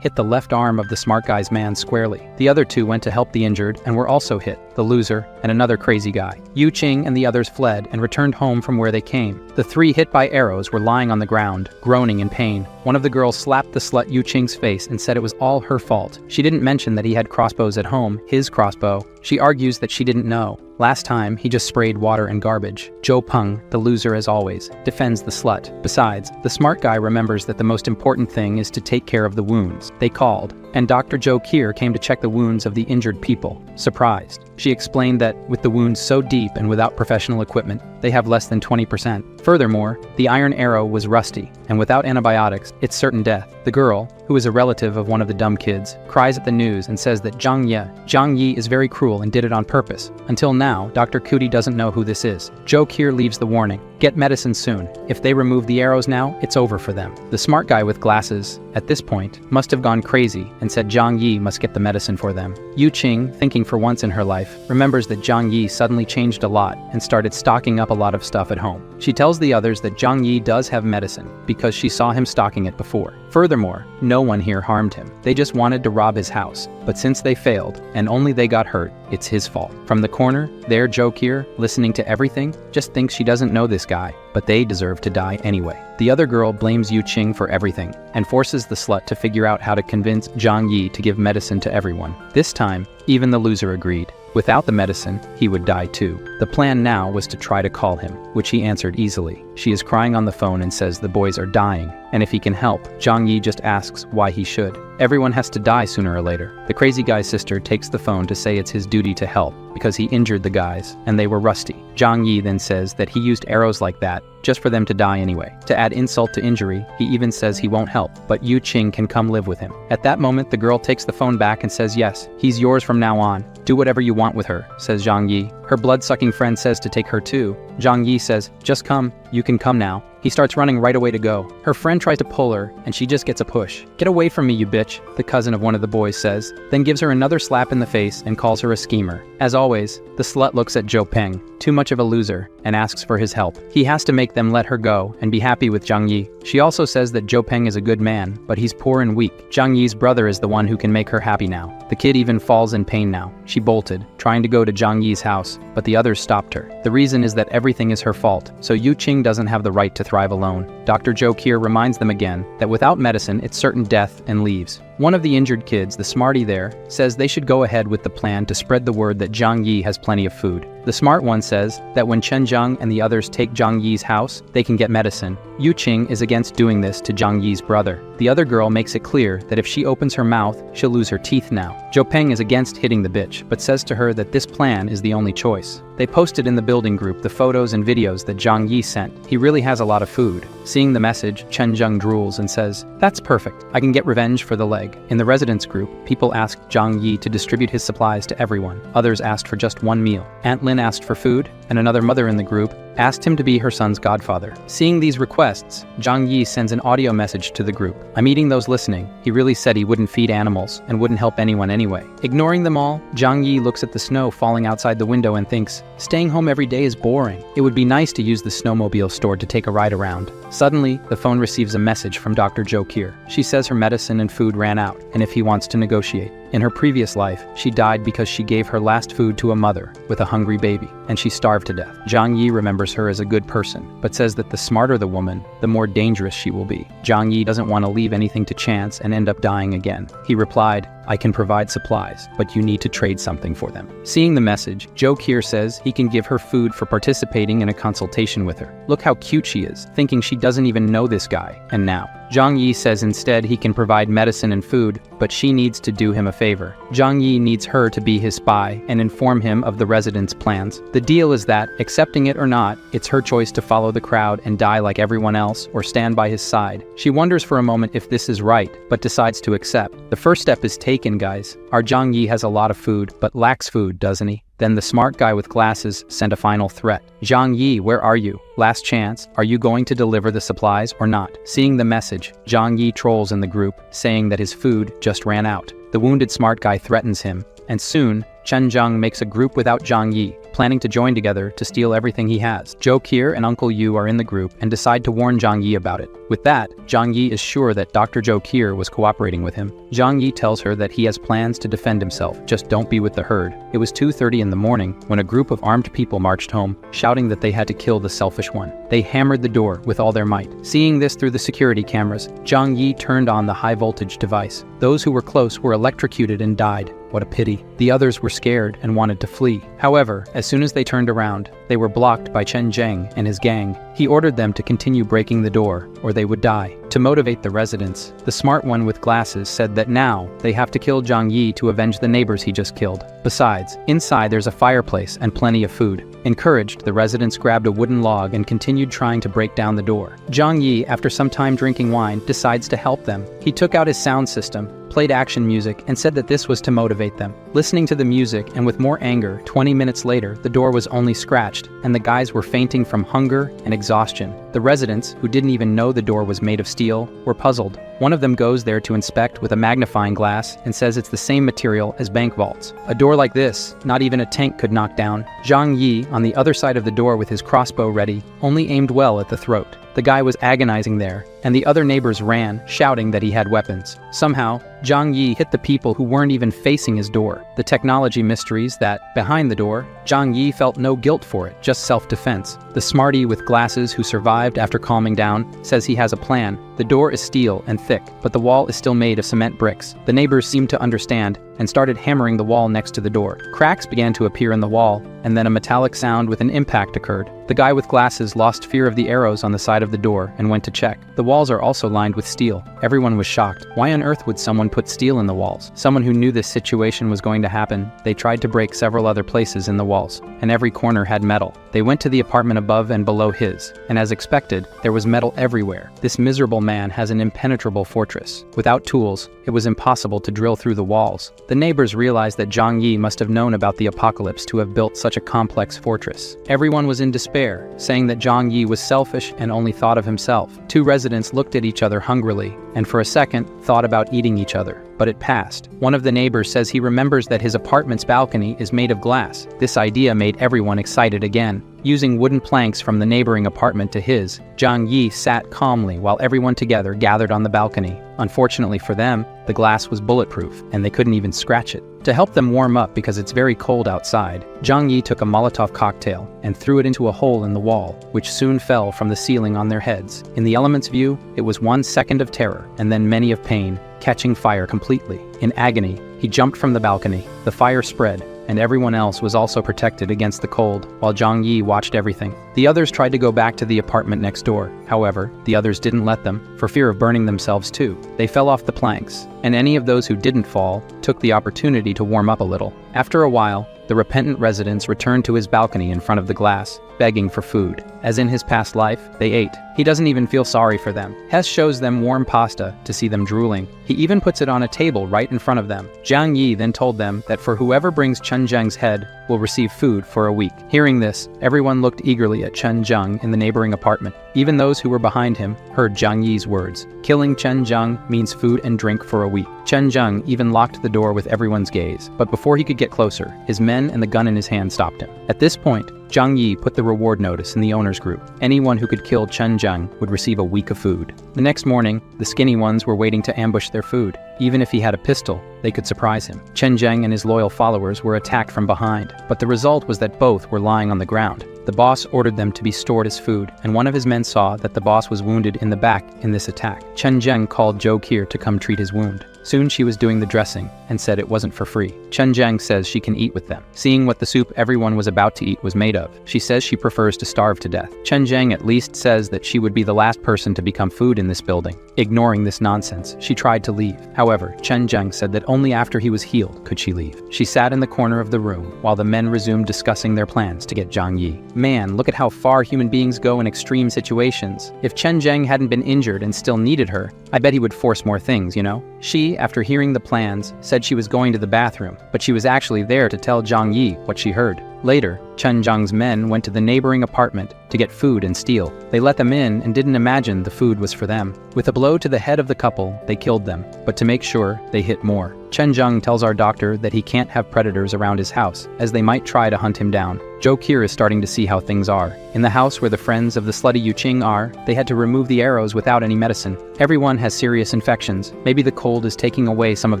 hit the left arm of the smart guy's man squarely. The other two went to help the injured and were also hit, the loser and another crazy guy. Yu Qing and the others fled and returned home from where they came. The 3 hit by arrows were lying on the ground, groaning in pain. One of the girls slapped the slut Yu Qing's face and said it was all her fault. She didn't mention that he had crossbows at home, his crossbow. She argues that she didn't know. Last time, he just sprayed water and garbage. Zhou Peng, the loser as always, defends the slut. Besides, the smart guy remembers that the most important thing is to take care of the wounds. They called, and Dr. Zhou Kier came to check the wounds of the injured people. Surprised. She explained that, with the wounds so deep and without professional equipment, they have less than 20%. Furthermore, the iron arrow was rusty, and without antibiotics, it's certain death. The girl, who is a relative of one of the dumb kids, cries at the news and says that Zhang Yi is very cruel and did it on purpose. Until now, Dr. Cootie doesn't know who this is. Zhou Kier leaves the warning. Get medicine soon. If they remove the arrows now, it's over for them. The smart guy with glasses, at this point, must have gone crazy and said Zhang Yi must get the medicine for them. Yu Qing, thinking for once in her life, remembers that Zhang Yi suddenly changed a lot and started stocking up a lot of stuff at home. She tells the others that Zhang Yi does have medicine because she saw him stocking it before. Furthermore, no one here harmed him. They just wanted to rob his house. But since they failed, and only they got hurt, it's his fault. From the corner, there Zhou Kier, listening to everything, just thinks she doesn't know this guy, but they deserve to die anyway. The other girl blames Yu Qing for everything, and forces the slut to figure out how to convince Zhang Yi to give medicine to everyone. This time, even the loser agreed. Without the medicine, he would die too. The plan now was to try to call him, which he answered easily. She is crying on the phone and says the boys are dying, and if he can help, Zhang Yi just asks why he should. Everyone has to die sooner or later. The crazy guy's sister takes the phone to say it's his duty to help, because he injured the guys, and they were rusty. Zhang Yi then says that he used arrows like that just for them to die anyway. To add insult to injury, he even says he won't help, but Yu Qing can come live with him. At that moment, the girl takes the phone back and says yes, he's yours from now on. Do whatever you want with her, says Zhang Yi. Her blood-sucking friend says to take her too. Zhang Yi says, just come, you can come now. He starts running right away to go. Her friend tries to pull her, and she just gets a push. Get away from me, you bitch, the cousin of one of the boys says, then gives her another slap in the face and calls her a schemer. As always, the slut looks at Zhou Peng, too much of a loser, and asks for his help. He has to make them let her go and be happy with Zhang Yi. She also says that Zhou Peng is a good man, but he's poor and weak. Zhang Yi's brother is the one who can make her happy now. The kid even falls in pain now. She bolted, trying to go to Zhang Yi's house, but the others stopped her. The reason is that everything is her fault, so Yu Qing doesn't have the right to thrive alone. Dr. Zhou Kier reminds them again that without medicine, it's certain death, and leaves. One of the injured kids, the smarty there, says they should go ahead with the plan to spread the word that Zhang Yi has plenty of food. The smart one says that when Chen Zheng and the others take Zhang Yi's house, they can get medicine. Yu Qing is against doing this to Zhang Yi's brother. The other girl makes it clear that if she opens her mouth, she'll lose her teeth now. Zhou Peng is against hitting the bitch, but says to her that this plan is the only choice. They posted in the building group the photos and videos that Zhang Yi sent. He really has a lot of food. Seeing the message, Chen Zheng drools and says, that's perfect. I can get revenge for the leg. In the residence group, people asked Zhang Yi to distribute his supplies to everyone. Others asked for just one meal. Aunt Lin asked for food, and another mother in the group asked him to be her son's godfather. Seeing these requests, Zhang Yi sends an audio message to the group. I'm eating those listening. He really said he wouldn't feed animals and wouldn't help anyone anyway. Ignoring them all, Zhang Yi looks at the snow falling outside the window and thinks, staying home every day is boring. It would be nice to use the snowmobile store to take a ride around. Suddenly, the phone receives a message from Dr. Zhou Kier. She says her medicine and food ran out, and if he wants to negotiate. In her previous life, she died because she gave her last food to a mother with a hungry baby, and she starved to death. Zhang Yi remembers her as a good person, but says that the smarter the woman, the more dangerous she will be. Zhang Yi doesn't want to leave anything to chance and end up dying again. He replied, I can provide supplies, but you need to trade something for them. Seeing the message, Zhou Kier says he can give her food for participating in a consultation with her. Look how cute she is, thinking she doesn't even know this guy. And now, Zhang Yi says instead he can provide medicine and food, but she needs to do him a favor. Zhang Yi needs her to be his spy and inform him of the residents' plans. The deal is that, accepting it or not, it's her choice to follow the crowd and die like everyone else or stand by his side. She wonders for a moment if this is right, but decides to accept. The first step is taken, guys. Our Zhang Yi has a lot of food, but lacks food, doesn't he? Then the smart guy with glasses sent a final threat. Zhang Yi, where are you? Last chance, are you going to deliver the supplies or not? Seeing the message, Zhang Yi trolls in the group, saying that his food just ran out. The wounded smart guy threatens him, and soon, Chen Zheng makes a group without Zhang Yi, planning to join together to steal everything he has. Zhou Qi and Uncle Yu are in the group and decide to warn Zhang Yi about it. With that, Zhang Yi is sure that Dr. Zhou Qi was cooperating with him. Zhang Yi tells her that he has plans to defend himself, just don't be with the herd. It was 2:30 in the morning when a group of armed people marched home, shouting that they had to kill the selfish one. They hammered the door with all their might. Seeing this through the security cameras, Zhang Yi turned on the high-voltage device. Those who were close were electrocuted and died. What a pity. The others were scared and wanted to flee. However, as soon as they turned around, they were blocked by Chen Zheng and his gang. He ordered them to continue breaking the door, or they would die. To motivate the residents, the smart one with glasses said that now they have to kill Zhang Yi to avenge the neighbors he just killed. Besides, inside there's a fireplace and plenty of food. Encouraged, the residents grabbed a wooden log and continued trying to break down the door. Zhang Yi, after some time drinking wine, decides to help them. He took out his sound system, played action music, and said that this was to motivate them. Listening to the music and with more anger, 20 minutes later, the door was only scratched, and the guys were fainting from hunger and exhaustion. The residents, who didn't even know the door was made of steel, were puzzled. One of them goes there to inspect with a magnifying glass and says it's the same material as bank vaults. A door like this, not even a tank could knock down. Zhang Yi, on the other side of the door with his crossbow ready, only aimed well at the throat. The guy was agonizing there, and the other neighbors ran, shouting that he had weapons. Somehow, Zhang Yi hit the people who weren't even facing his door. The technology mysteries that, behind the door, Zhang Yi felt no guilt for it, just self-defense. The smarty with glasses who survived after calming down says he has a plan. The door is steel and thick, but the wall is still made of cement bricks. The neighbors seemed to understand and started hammering the wall next to the door. Cracks began to appear in the wall, and then a metallic sound with an impact occurred. The guy with glasses lost fear of the arrows on the side of the door and went to check. The walls are also lined with steel. Everyone was shocked. Why on earth would someone put steel in the walls? Someone who knew this situation was going to happen. They tried to break several other places in the walls, and every corner had metal. They went to the apartment above and below his, and as expected, there was metal everywhere. This miserable man has an impenetrable fortress. Without tools, it was impossible to drill through the walls. The neighbors realized that Zhang Yi must have known about the apocalypse to have built such a complex fortress. Everyone was in despair, saying that Zhang Yi was selfish and only thought of himself. Two residents looked at each other hungrily, and for a second, thought about eating each other. But it passed. One of the neighbors says he remembers that his apartment's balcony is made of glass. This idea made everyone excited again. Using wooden planks from the neighboring apartment to his, Zhang Yi sat calmly while everyone together gathered on the balcony. Unfortunately for them, the glass was bulletproof, and they couldn't even scratch it. To help them warm up because it's very cold outside, Zhang Yi took a Molotov cocktail and threw it into a hole in the wall, which soon fell from the ceiling on their heads. In the element's view, it was 1 second of terror and then many of pain, catching fire completely. In agony, he jumped from the balcony. The fire spread, and everyone else was also protected against the cold, while Zhang Yi watched everything. The others tried to go back to the apartment next door. However, the others didn't let them, for fear of burning themselves too. They fell off the planks, and any of those who didn't fall took the opportunity to warm up a little. After a while, the repentant residents returned to his balcony in front of the glass, begging for food. As in his past life, they ate. He doesn't even feel sorry for them. Hess shows them warm pasta to see them drooling. He even puts it on a table right in front of them. Zhang Yi then told them that for whoever brings Chen Zheng's head will receive food for a week. Hearing this, everyone looked eagerly at Chen Zheng in the neighboring apartment. Even those who were behind him heard Zhang Yi's words. Killing Chen Zheng means food and drink for a week. Chen Zheng even locked the door with everyone's gaze, but before he could get closer, his men and the gun in his hand stopped him. At this point, Zhang Yi put the reward notice in the owner's group. Anyone who could kill Chen Zheng would receive a week of food. The next morning, the skinny ones were waiting to ambush their food. Even if he had a pistol, they could surprise him. Chen Zheng and his loyal followers were attacked from behind, but the result was that both were lying on the ground. The The boss ordered them to be stored as food, and one of his men saw that the boss was wounded in the back in this attack. Chen Zheng called Jo Kier to come treat his wound. Soon she was doing the dressing and said it wasn't for free. Chen Zheng says she can eat with them. Seeing what the soup everyone was about to eat was made of, she says she prefers to starve to death. Chen Zheng at least says that she would be the last person to become food in this building. Ignoring this nonsense, she tried to leave. However, Chen Zheng said that only after he was healed could she leave. She sat in the corner of the room while the men resumed discussing their plans to get Zhang Yi. Man, look at how far human beings go in extreme situations. If Chen Zheng hadn't been injured and still needed her, I bet he would force more things, you know? She, after hearing the plans, said she was going to the bathroom, but she was actually there to tell Zhang Yi what she heard. Later, Chen Zheng's men went to the neighboring apartment to get food and steal. They let them in and didn't imagine the food was for them. With a blow to the head of the couple, they killed them, but to make sure, they hit more. Chen Zheng tells our doctor that he can't have predators around his house, as they might try to hunt him down. Jo Kier is starting to see how things are. In the house where the friends of the slutty Yu Qing are, they had to remove the arrows without any medicine. Everyone has serious infections. Maybe the cold is taking away some of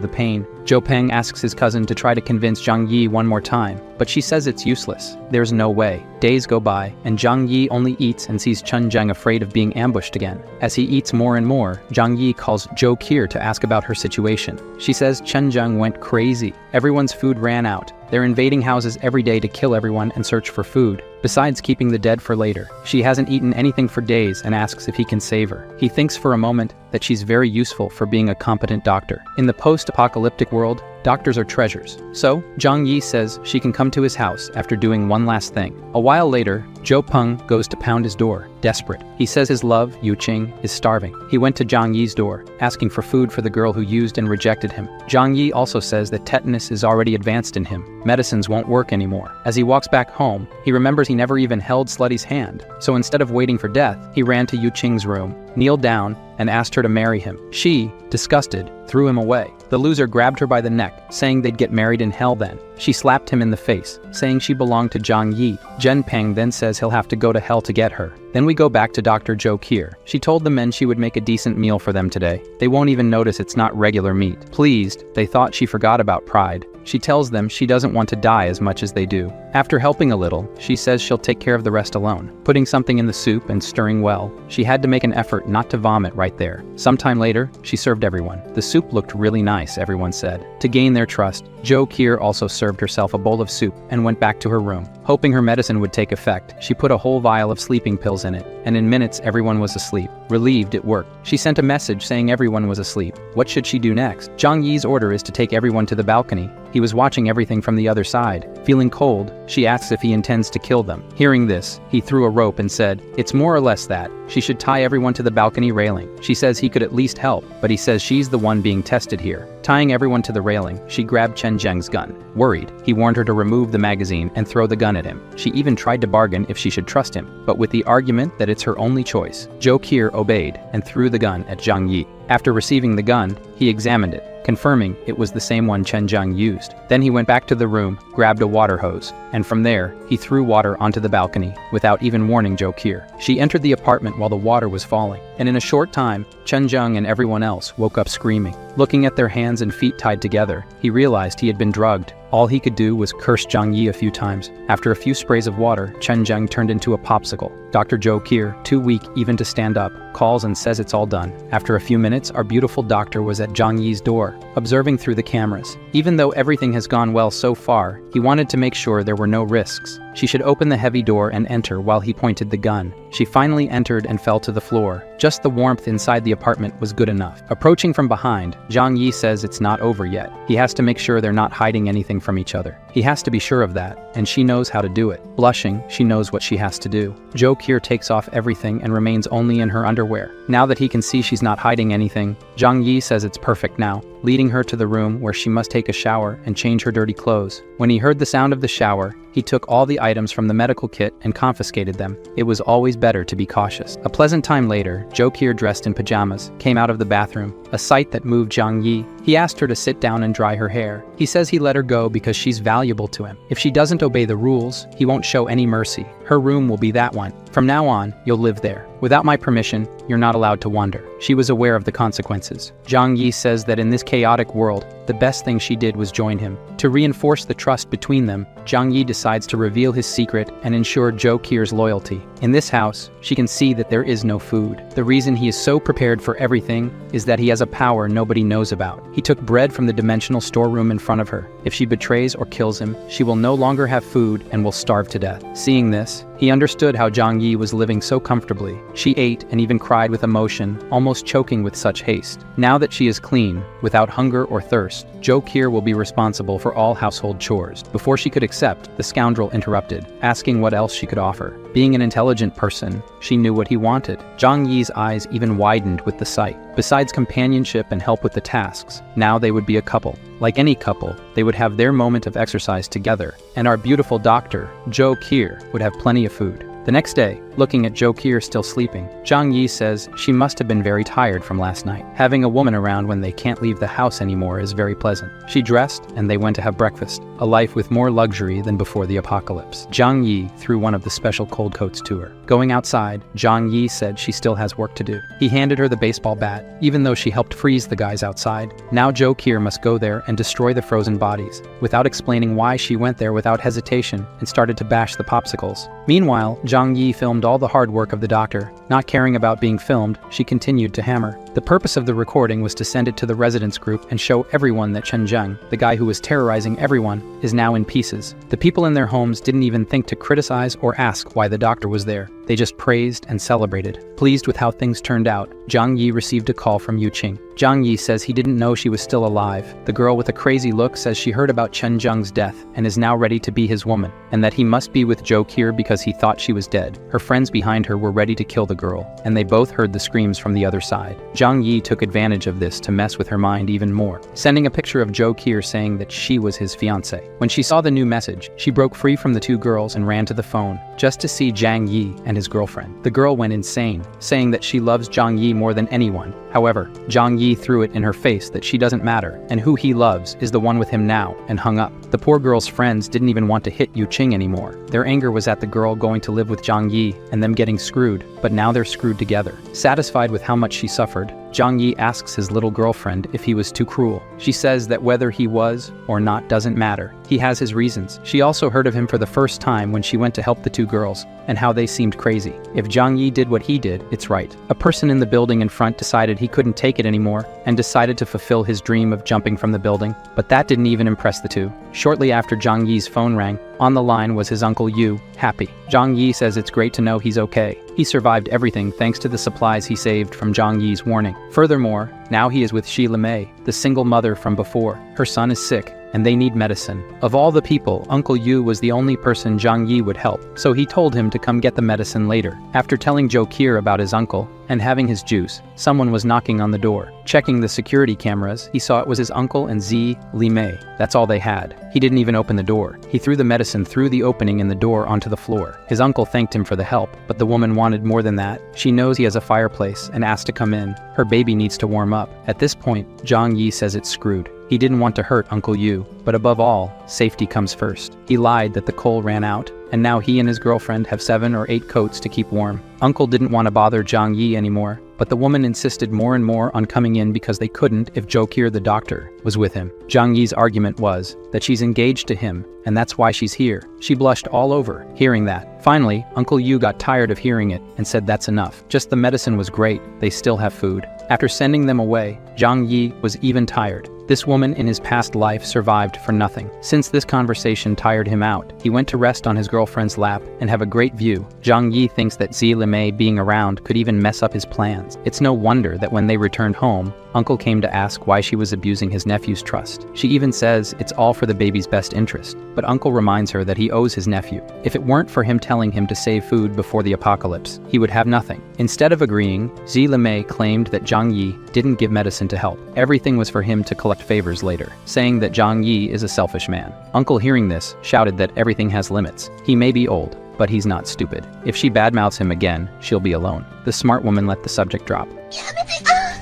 the pain. Zhou Peng asks his cousin to try to convince Zhang Yi one more time, but she says it's useless. There's no way. Days go by, and Zhang Yi only eats and sees Chen Zheng afraid of being ambushed again. As he eats more and more, Zhang Yi calls Jo Kier to ask about her situation. She says Chen Zheng went crazy. Everyone's food ran out. They're invading houses every day to kill everyone and search for food, besides keeping the dead for later. She hasn't eaten anything for days and asks if he can save her. He thinks for a moment that she's very useful for being a competent doctor. In the post-apocalyptic world, doctors are treasures. So, Zhang Yi says she can come to his house after doing one last thing. A while later, Zhou Peng goes to pound his door, desperate. He says his love, Yu Qing, is starving. He went to Zhang Yi's door, asking for food for the girl who used and rejected him. Zhang Yi also says that tetanus is already advanced in him. Medicines won't work anymore. As he walks back home, he remembers he never even held Slutty's hand. So instead of waiting for death, he ran to Yu Qing's room, kneeled down, and asked her to marry him. She, disgusted, threw him away. The loser grabbed her by the neck, saying they'd get married in hell then. She slapped him in the face, saying she belonged to Zhang Yi. Zhen Peng then says he'll have to go to hell to get her. Then we go back to Dr. Jo Kier. She told the men she would make a decent meal for them today. They won't even notice it's not regular meat. Pleased, they thought she forgot about pride. She tells them she doesn't want to die as much as they do. After helping a little, she says she'll take care of the rest alone. Putting something in the soup and stirring well, she had to make an effort not to vomit right there. Sometime later, she served everyone. The soup looked really nice, everyone said. To gain their trust, Jo Kier also served herself a bowl of soup and went back to her room. Hoping her medicine would take effect, she put a whole vial of sleeping pills in it, and in minutes everyone was asleep. Relieved it worked. She sent a message saying everyone was asleep. What should she do next? Zhang Yi's order is to take everyone to the balcony. He was watching everything from the other side. Feeling cold, she asks if he intends to kill them. Hearing this, he threw a rope and said, "It's more or less that. She should tie everyone to the balcony railing." She says he could at least help, but he says she's the one being tested here. Tying everyone to the railing, she grabbed Chen Zheng's gun. Worried, he warned her to remove the magazine and throw the gun at him. She even tried to bargain if she should trust him, but with the argument that it's her only choice. Jo Kier obeyed and threw the gun at Zhang Yi. After receiving the gun, he examined it, confirming it was the same one Chen Zheng used. Then he went back to the room, grabbed a water hose, and from there, he threw water onto the balcony, without even warning Jo Kier. She entered the apartment while the water was falling, and in a short time, Chen Zheng and everyone else woke up screaming. Looking at their hands and feet tied together, he realized he had been drugged. All he could do was curse Zhang Yi a few times. After a few sprays of water, Chen Zheng turned into a popsicle. Dr. Jo Kier, too weak even to stand up, calls and says it's all done. After a few minutes, our beautiful doctor was at Zhang Yi's door, observing through the cameras. Even though everything has gone well so far, he wanted to make sure there were no risks. She should open the heavy door and enter while he pointed the gun. She finally entered and fell to the floor. Just the warmth inside the apartment was good enough. Approaching from behind, Zhang Yi says it's not over yet. He has to make sure they're not hiding anything from each other. He has to be sure of that, and she knows how to do it. Blushing, she knows what she has to do. Jo Kier takes off everything and remains only in her underwear. Now that he can see she's not hiding anything, Zhang Yi says it's perfect now, leading her to the room where she must take a shower and change her dirty clothes. When he heard the sound of the shower, he took all the items from the medical kit and confiscated them. It was always better to be cautious. A pleasant time later, Jo Kier, dressed in pajamas, came out of the bathroom, a sight that moved Zhang Yi. He asked her to sit down and dry her hair. He says he let her go because she's valuable to him. If she doesn't obey the rules, he won't show any mercy. Her room will be that one. From now on, you'll live there. Without my permission, you're not allowed to wander. She was aware of the consequences. Zhang Yi says that in this chaotic world, the best thing she did was join him. To reinforce the trust between them, Zhang Yi decides to reveal his secret and ensure Zhou Qir's loyalty. In this house, she can see that there is no food. The reason he is so prepared for everything is that he has a power nobody knows about. He took bread from the dimensional storeroom in front of her. If she betrays or kills him, she will no longer have food and will starve to death. Seeing this, he understood how Zhang Yi was living so comfortably. She ate and even cried with emotion, almost choking with such haste. Now that she is clean, without hunger or thirst, Zhou Qir will be responsible for all household chores. Before she could accept, the scoundrel interrupted, asking what else she could offer. Being an intelligent person, she knew what he wanted. Zhang Yi's eyes even widened with the sight. Besides companionship and help with the tasks, now they would be a couple. Like any couple, they would have their moment of exercise together, and our beautiful doctor, Zhou Qir, would have plenty of food. The next day, looking at Zhou Qir still sleeping, Zhang Yi says she must have been very tired from last night. Having a woman around when they can't leave the house anymore is very pleasant. She dressed and they went to have breakfast, a life with more luxury than before the apocalypse. Zhang Yi threw one of the special cold coats to her. Going outside, Zhang Yi said she still has work to do. He handed her the baseball bat, even though she helped freeze the guys outside. Now Zhou Qir must go there and destroy the frozen bodies. Without explaining why she went there without hesitation and started to bash the popsicles. Meanwhile, Zhang Yi filmed all the hard work of the doctor. Not caring about being filmed, she continued to hammer. The purpose of the recording was to send it to the residents group and show everyone that Chen Zheng, the guy who was terrorizing everyone, is now in pieces. The people in their homes didn't even think to criticize or ask why the doctor was there. They just praised and celebrated. Pleased with how things turned out, Zhang Yi received a call from Yu Qing. Zhang Yi says he didn't know she was still alive. The girl with a crazy look says she heard about Chen Zheng's death and is now ready to be his woman, and that he must be with Zhou Qir because he thought she was dead. Her friends behind her were ready to kill the girl, and they both heard the screams from the other side. Zhang Yi took advantage of this to mess with her mind even more, sending a picture of Zhou Qir saying that she was his fiancée. When she saw the new message, she broke free from the two girls and ran to the phone, just to see Zhang Yi and his girlfriend. The girl went insane, saying that she loves Zhang Yi more than anyone. However, Zhang Yi threw it in her face that she doesn't matter, and who he loves is the one with him now, and hung up. The poor girl's friends didn't even want to hit Yu Qing anymore. Their anger was at the girl going to live with Zhang Yi and them getting screwed, but now they're screwed together. Satisfied with how much she suffered, Zhang Yi asks his little girlfriend if he was too cruel. She says that whether he was or not doesn't matter. He has his reasons. She also heard of him for the first time when she went to help the two girls, and how they seemed crazy. If Zhang Yi did what he did, it's right. A person in the building in front decided he couldn't take it anymore and decided to fulfill his dream of jumping from the building, but that didn't even impress the two. Shortly after Zhang Yi's phone rang, on the line was his uncle Yu, happy. Zhang Yi says it's great to know he's okay. He survived everything thanks to the supplies he saved from Zhang Yi's warning. Furthermore, now he is with Shi Limei, the single mother from before. Her son is sick, and they need medicine. Of all the people, Uncle Yu was the only person Zhang Yi would help, so he told him to come get the medicine later. After telling Zhou Qir about his uncle, and having his juice, someone was knocking on the door. Checking the security cameras, he saw it was his uncle and Zi Limei. That's all they had. He didn't even open the door. He threw the medicine through the opening in the door onto the floor. His uncle thanked him for the help, but the woman wanted more than that. She knows he has a fireplace and asked to come in. Her baby needs to warm up. At this point, Zhang Yi says it's screwed. He didn't want to hurt Uncle Yu, but above all, safety comes first. He lied that the coal ran out, and now he and his girlfriend have 7 or 8 coats to keep warm. Uncle didn't want to bother Zhang Yi anymore, but the woman insisted more and more on coming in because they couldn't if Zhou Qir the doctor was with him. Zhang Yi's argument was that she's engaged to him, and that's why she's here. She blushed all over, hearing that. Finally, Uncle Yu got tired of hearing it and said that's enough. Just the medicine was great, they still have food. After sending them away, Zhang Yi was even tired. This woman in his past life survived for nothing. Since this conversation tired him out, he went to rest on his girlfriend's lap and have a great view. Zhang Yi thinks that Zi Limei being around could even mess up his plans. It's no wonder that when they returned home, Uncle came to ask why she was abusing his nephew's trust. She even says it's all for the baby's best interest, but Uncle reminds her that he owes his nephew. If it weren't for him telling him to save food before the apocalypse, he would have nothing. Instead of agreeing, Zi Limei claimed that Zhang Yi didn't give medicine to help. Everything was for him to collect favors later, saying that Zhang Yi is a selfish man. Uncle, hearing this, shouted that everything has limits. He may be old, but he's not stupid. If she badmouths him again, she'll be alone. The smart woman let the subject drop.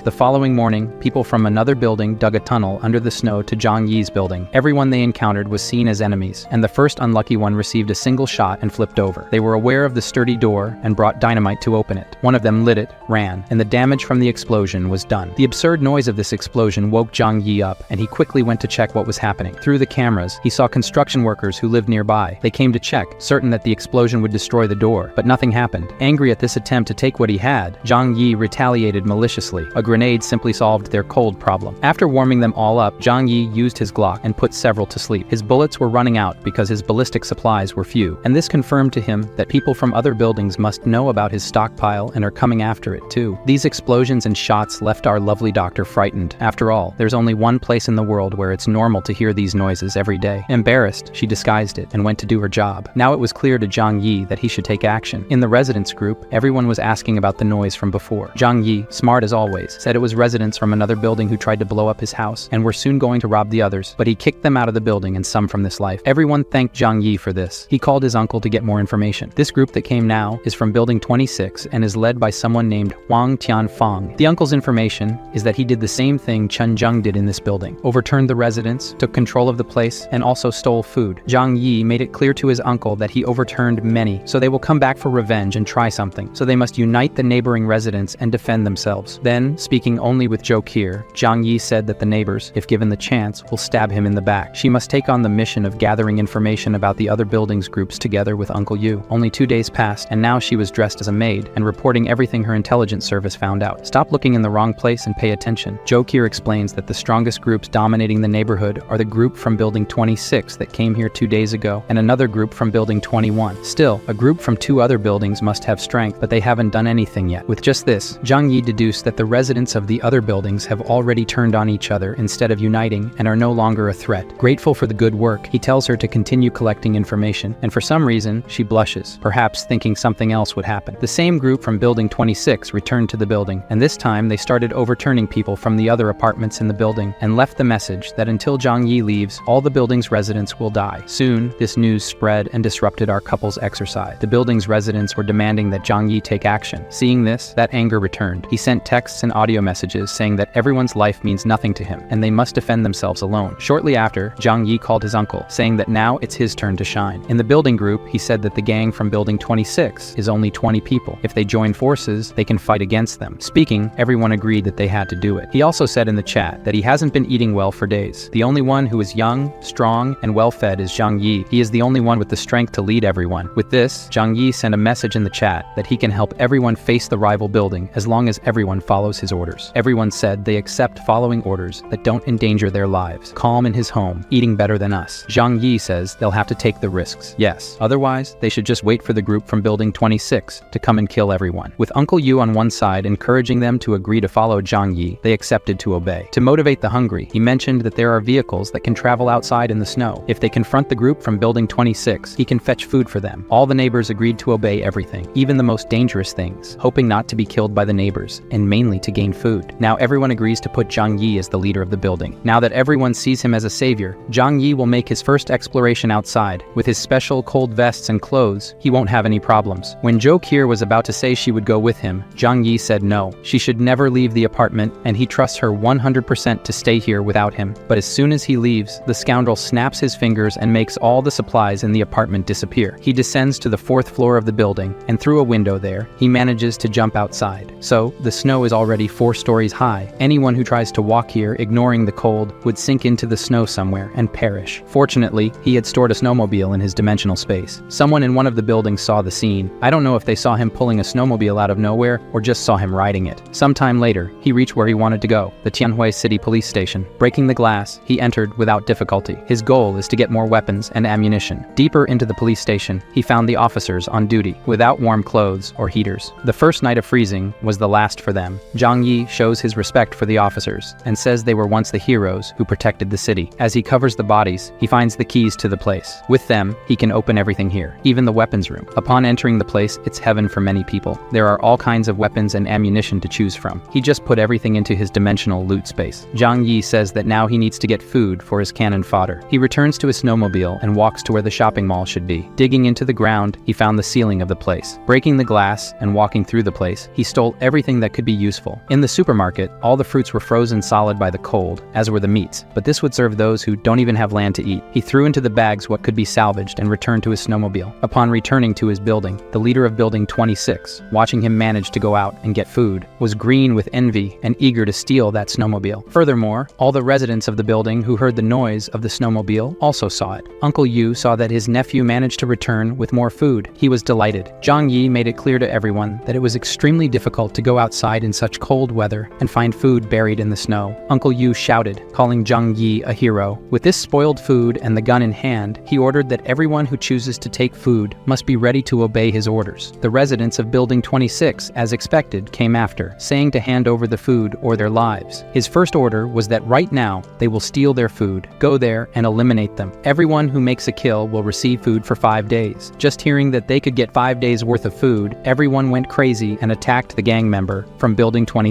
The following morning, people from another building dug a tunnel under the snow to Zhang Yi's building. Everyone they encountered was seen as enemies, and the first unlucky one received a single shot and flipped over. They were aware of the sturdy door and brought dynamite to open it. One of them lit it, ran, and the damage from the explosion was done. The absurd noise of this explosion woke Zhang Yi up, and he quickly went to check what was happening. Through the cameras, he saw construction workers who lived nearby. They came to check, certain that the explosion would destroy the door, but nothing happened. Angry at this attempt to take what he had, Zhang Yi retaliated maliciously. A grenade simply solved their cold problem. After warming them all up, Zhang Yi used his Glock and put several to sleep. His bullets were running out because his ballistic supplies were few, and this confirmed to him that people from other buildings must know about his stockpile and are coming after it too. These explosions and shots left our lovely doctor frightened. After all, there's only one place in the world where it's normal to hear these noises every day. Embarrassed, she disguised it and went to do her job. Now it was clear to Zhang Yi that he should take action. In the residents group, everyone was asking about the noise from before. Zhang Yi, smart as always, said it was residents from another building who tried to blow up his house and were soon going to rob the others, but he kicked them out of the building and some from this life. Everyone thanked Zhang Yi for this. He called his uncle to get more information. This group that came now is from building 26 and is led by someone named Wang Tianfang. The uncle's information is that he did the same thing Chen Zheng did in this building, overturned the residents, took control of the place, and also stole food. Zhang Yi made it clear to his uncle that he overturned many, so they will come back for revenge and try something. So they must unite the neighboring residents and defend themselves. Then, speaking only with Zhou Qi, Zhang Yi said that the neighbors, if given the chance, will stab him in the back. She must take on the mission of gathering information about the other buildings groups together with Uncle Yu. Only 2 days passed, and now she was dressed as a maid and reporting everything her intelligence service found out. Stop looking in the wrong place and pay attention. Zhou Qi explains that the strongest groups dominating the neighborhood are the group from building 26 that came here 2 days ago, and another group from building 21. Still, a group from 2 other buildings must have strength, but they haven't done anything yet. With just this, Zhang Yi deduced that the residents of the other buildings have already turned on each other instead of uniting and are no longer a threat. Grateful for the good work, he tells her to continue collecting information, and for some reason, she blushes, perhaps thinking something else would happen. The same group from building 26 returned to the building, and this time they started overturning people from the other apartments in the building and left the message that until Zhang Yi leaves, all the building's residents will die. Soon, this news spread and disrupted our couple's exercise. The building's residents were demanding that Zhang Yi take action. Seeing this, that anger returned. He sent texts and audio messages saying that everyone's life means nothing to him, and they must defend themselves alone. Shortly after, Zhang Yi called his uncle, saying that now it's his turn to shine. In the building group, he said that the gang from building 26 is only 20 people. If they join forces, they can fight against them. Speaking, everyone agreed that they had to do it. He also said in the chat that he hasn't been eating well for days. The only one who is young, strong, and well-fed is Zhang Yi. He is the only one with the strength to lead everyone. With this, Zhang Yi sent a message in the chat that he can help everyone face the rival building as long as everyone follows his orders. Everyone said they accept following orders that don't endanger their lives. Calm in his home, eating better than us. Zhang Yi says they'll have to take the risks. Yes, otherwise, they should just wait for the group from building 26 to come and kill everyone. With Uncle Yu on one side encouraging them to agree to follow Zhang Yi, they accepted to obey. To motivate the hungry, he mentioned that there are vehicles that can travel outside in the snow. If they confront the group from building 26, he can fetch food for them. All the neighbors agreed to obey everything, even the most dangerous things, hoping not to be killed by the neighbors, and mainly to gain food. Now everyone agrees to put Zhang Yi as the leader of the building. Now that everyone sees him as a savior, Zhang Yi will make his first exploration outside. With his special cold vests and clothes, he won't have any problems. When Zhou Qi was about to say she would go with him, Zhang Yi said no. She should never leave the apartment, and he trusts her 100% to stay here without him. But as soon as he leaves, the scoundrel snaps his fingers and makes all the supplies in the apartment disappear. He descends to the 4th floor of the building, and through a window there, he manages to jump outside. So, the snow is already 4 stories high. Anyone who tries to walk here, ignoring the cold, would sink into the snow somewhere and perish. Fortunately, he had stored a snowmobile in his dimensional space. Someone in one of the buildings saw the scene. I don't know if they saw him pulling a snowmobile out of nowhere or just saw him riding it. Sometime later, he reached where he wanted to go, the Tianhui City Police Station. Breaking the glass, he entered without difficulty. His goal is to get more weapons and ammunition. Deeper into the police station, he found the officers on duty, without warm clothes or heaters. The first night of freezing was the last for them. Zhang Yi shows his respect for the officers and says they were once the heroes who protected the city. As he covers the bodies, he finds the keys to the place. With them, he can open everything here, even the weapons room. Upon entering the place, it's heaven for many people. There are all kinds of weapons and ammunition to choose from. He just put everything into his dimensional loot space. Zhang Yi says that now he needs to get food for his cannon fodder. He returns to his snowmobile and walks to where the shopping mall should be. Digging into the ground, he found the ceiling of the place. Breaking the glass and walking through the place, he stole everything that could be useful. In the supermarket, all the fruits were frozen solid by the cold, as were the meats, but this would serve those who don't even have land to eat. He threw into the bags what could be salvaged and returned to his snowmobile. Upon returning to his building, the leader of Building 26, watching him manage to go out and get food, was green with envy and eager to steal that snowmobile. Furthermore, all the residents of the building who heard the noise of the snowmobile also saw it. Uncle Yu saw that his nephew managed to return with more food. He was delighted. Zhang Yi made it clear to everyone that it was extremely difficult to go outside in such cold weather and find food buried in the snow. Uncle Yu shouted, calling Zhang Yi a hero. With this spoiled food and the gun in hand, he ordered that everyone who chooses to take food must be ready to obey his orders. The residents of Building 26, as expected, came after, saying to hand over the food or their lives. His first order was that right now they will steal their food, go there and eliminate them. Everyone who makes a kill will receive food for 5 days. Just hearing that they could get 5 days worth of food, everyone went crazy and attacked the gang member from Building 26.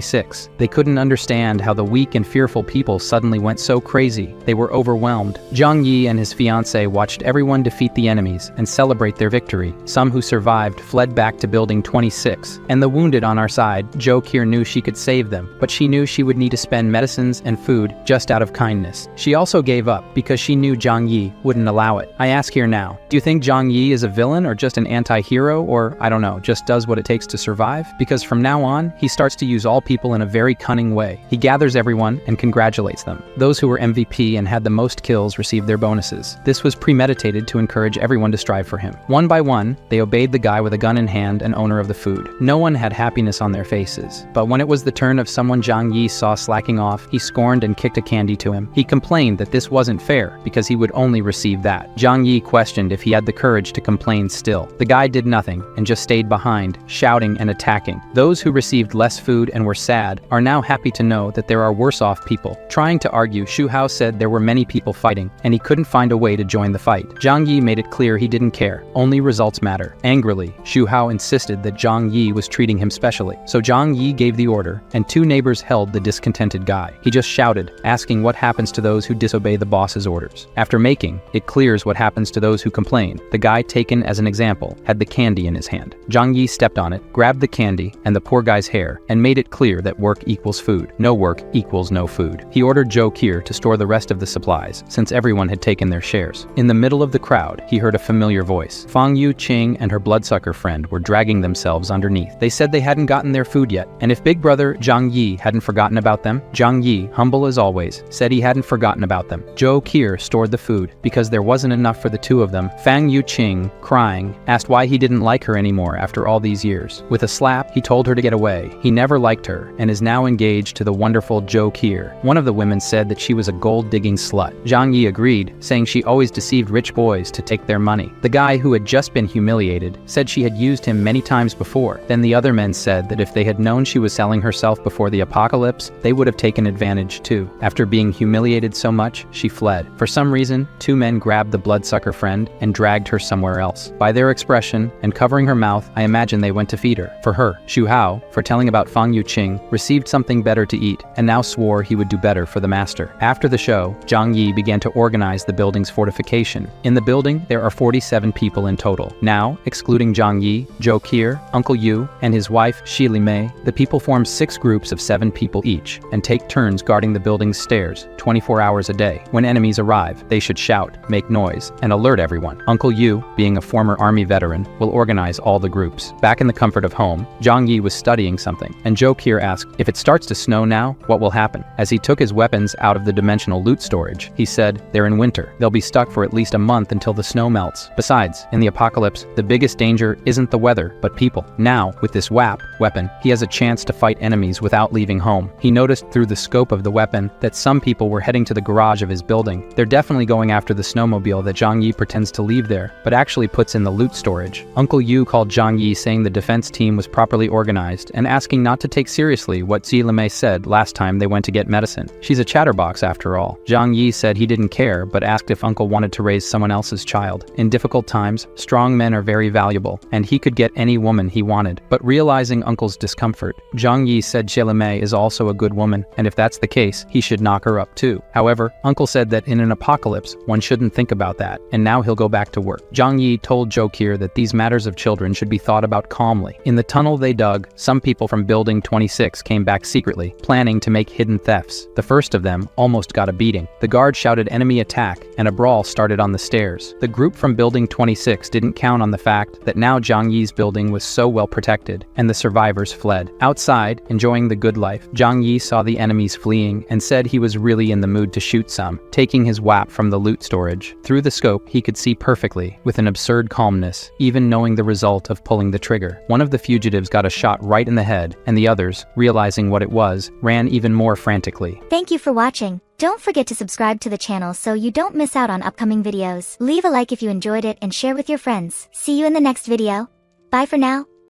They couldn't understand how the weak and fearful people suddenly went so crazy. They were overwhelmed. Zhang Yi and his fiancée watched everyone defeat the enemies and celebrate their victory. Some who survived fled back to Building 26, and the wounded on our side, Zhou Qi knew she could save them, but she knew she would need to spend medicines and food just out of kindness. She also gave up because she knew Zhang Yi wouldn't allow it. I ask here now, do you think Zhang Yi is a villain or just an anti-hero, or, I don't know, just does what it takes to survive? Because from now on, he starts to use all people in a very cunning way. He gathers everyone and congratulates them. Those who were MVP and had the most kills received their bonuses. This was premeditated to encourage everyone to strive for him. One by one, they obeyed the guy with a gun in hand and owner of the food. No one had happiness on their faces. But when it was the turn of someone Zhang Yi saw slacking off, he scorned and kicked a candy to him. He complained that this wasn't fair because he would only receive that. Zhang Yi questioned if he had the courage to complain still. The guy did nothing and just stayed behind, shouting and attacking. Those who received less food and were sad are now happy to know that there are worse off people. Trying to argue, Xu Hao said there were many people fighting and he couldn't find a way to join the fight. Zhang Yi made it clear he didn't care. Only results matter. Angrily, Xu Hao insisted that Zhang Yi was treating him specially. So Zhang Yi gave the order and 2 neighbors held the discontented guy. He just shouted, asking what happens to those who disobey the boss's orders. After making it clears what happens to those who complain, the guy taken as an example had the candy in his hand. Zhang Yi stepped on it, grabbed the candy and the poor guy's hair, and made it clear that work equals food. No work equals no food. He ordered Zhou Qi to store the rest of the supplies, since everyone had taken their shares. In the middle of the crowd, he heard a familiar voice. Fang Yu Qing and her bloodsucker friend were dragging themselves underneath. They said they hadn't gotten their food yet, and if big brother Zhang Yi hadn't forgotten about them, Zhang Yi, humble as always, said he hadn't forgotten about them. Zhou Qi stored the food because there wasn't enough for the 2 of them. Fang Yu Qing, crying, asked why he didn't like her anymore after all these years. With a slap, he told her to get away. He never liked her and is now engaged to the wonderful Zhou Qi. One of the women said that she was a gold-digging slut. Zhang Yi agreed, saying she always deceived rich boys to take their money. The guy who had just been humiliated said she had used him many times before. Then the other men said that if they had known she was selling herself before the apocalypse, they would have taken advantage too. After being humiliated so much, she fled. For some reason, 2 men grabbed the bloodsucker friend and dragged her somewhere else. By their expression and covering her mouth, I imagine they went to feed her. For her, Xu Hao, for telling about Fang Yu Qing, received something better to eat and now swore he would do better for the master. After the show, Zhang Yi began to organize the building's fortification. In the building, there are 47 people in total. Now, excluding Zhang Yi, Zhou Qi, Uncle Yu, and his wife Shi Li Mei, the people form 6 groups of 7 people each and take turns guarding the building's stairs 24 hours a day. When enemies arrive, they should shout, make noise, and alert everyone. Uncle Yu, being a former army veteran, will organize all the groups. Back in the comfort of home, Zhang Yi was studying something, and Zhou Qi asked, if it starts to snow now, what will happen? As he took his weapons out of the dimensional loot storage, he said, they're in winter. They'll be stuck for at least a month until the snow melts. Besides, in the apocalypse, the biggest danger isn't the weather, but people. Now, with this weapon, he has a chance to fight enemies without leaving home. He noticed through the scope of the weapon that some people were heading to the garage of his building. They're definitely going after the snowmobile that Zhang Yi pretends to leave there, but actually puts in the loot storage. Uncle Yu called Zhang Yi saying the defense team was properly organized and asking not to take seriously what Xi Limei said last time they went to get medicine. She's a chatterbox after all. Zhang Yi said he didn't care, but asked if Uncle wanted to raise someone else's child. In difficult times, strong men are very valuable, and he could get any woman he wanted. But realizing Uncle's discomfort, Zhang Yi said Xi Limei is also a good woman, and if that's the case, he should knock her up too. However, Uncle said that in an apocalypse, one shouldn't think about that, and now he'll go back to work. Zhang Yi told Zhou Qi that these matters of children should be thought about calmly. In the tunnel they dug, some people from Building 26 26 came back secretly, planning to make hidden thefts. The first of them almost got a beating. The guard shouted enemy attack, and a brawl started on the stairs. The group from Building 26 didn't count on the fact that now Zhang Yi's building was so well protected, and the survivors fled. Outside, enjoying the good life, Zhang Yi saw the enemies fleeing and said he was really in the mood to shoot some, taking his WAP from the loot storage. Through the scope, he could see perfectly, with an absurd calmness, even knowing the result of pulling the trigger. One of the fugitives got a shot right in the head, and the others, realizing what it was, ran even more frantically. Thank you for watching. Don't forget to subscribe to the channel so you don't miss out on upcoming videos. Leave a like if you enjoyed it and share with your friends. See you in the next video. Bye for now.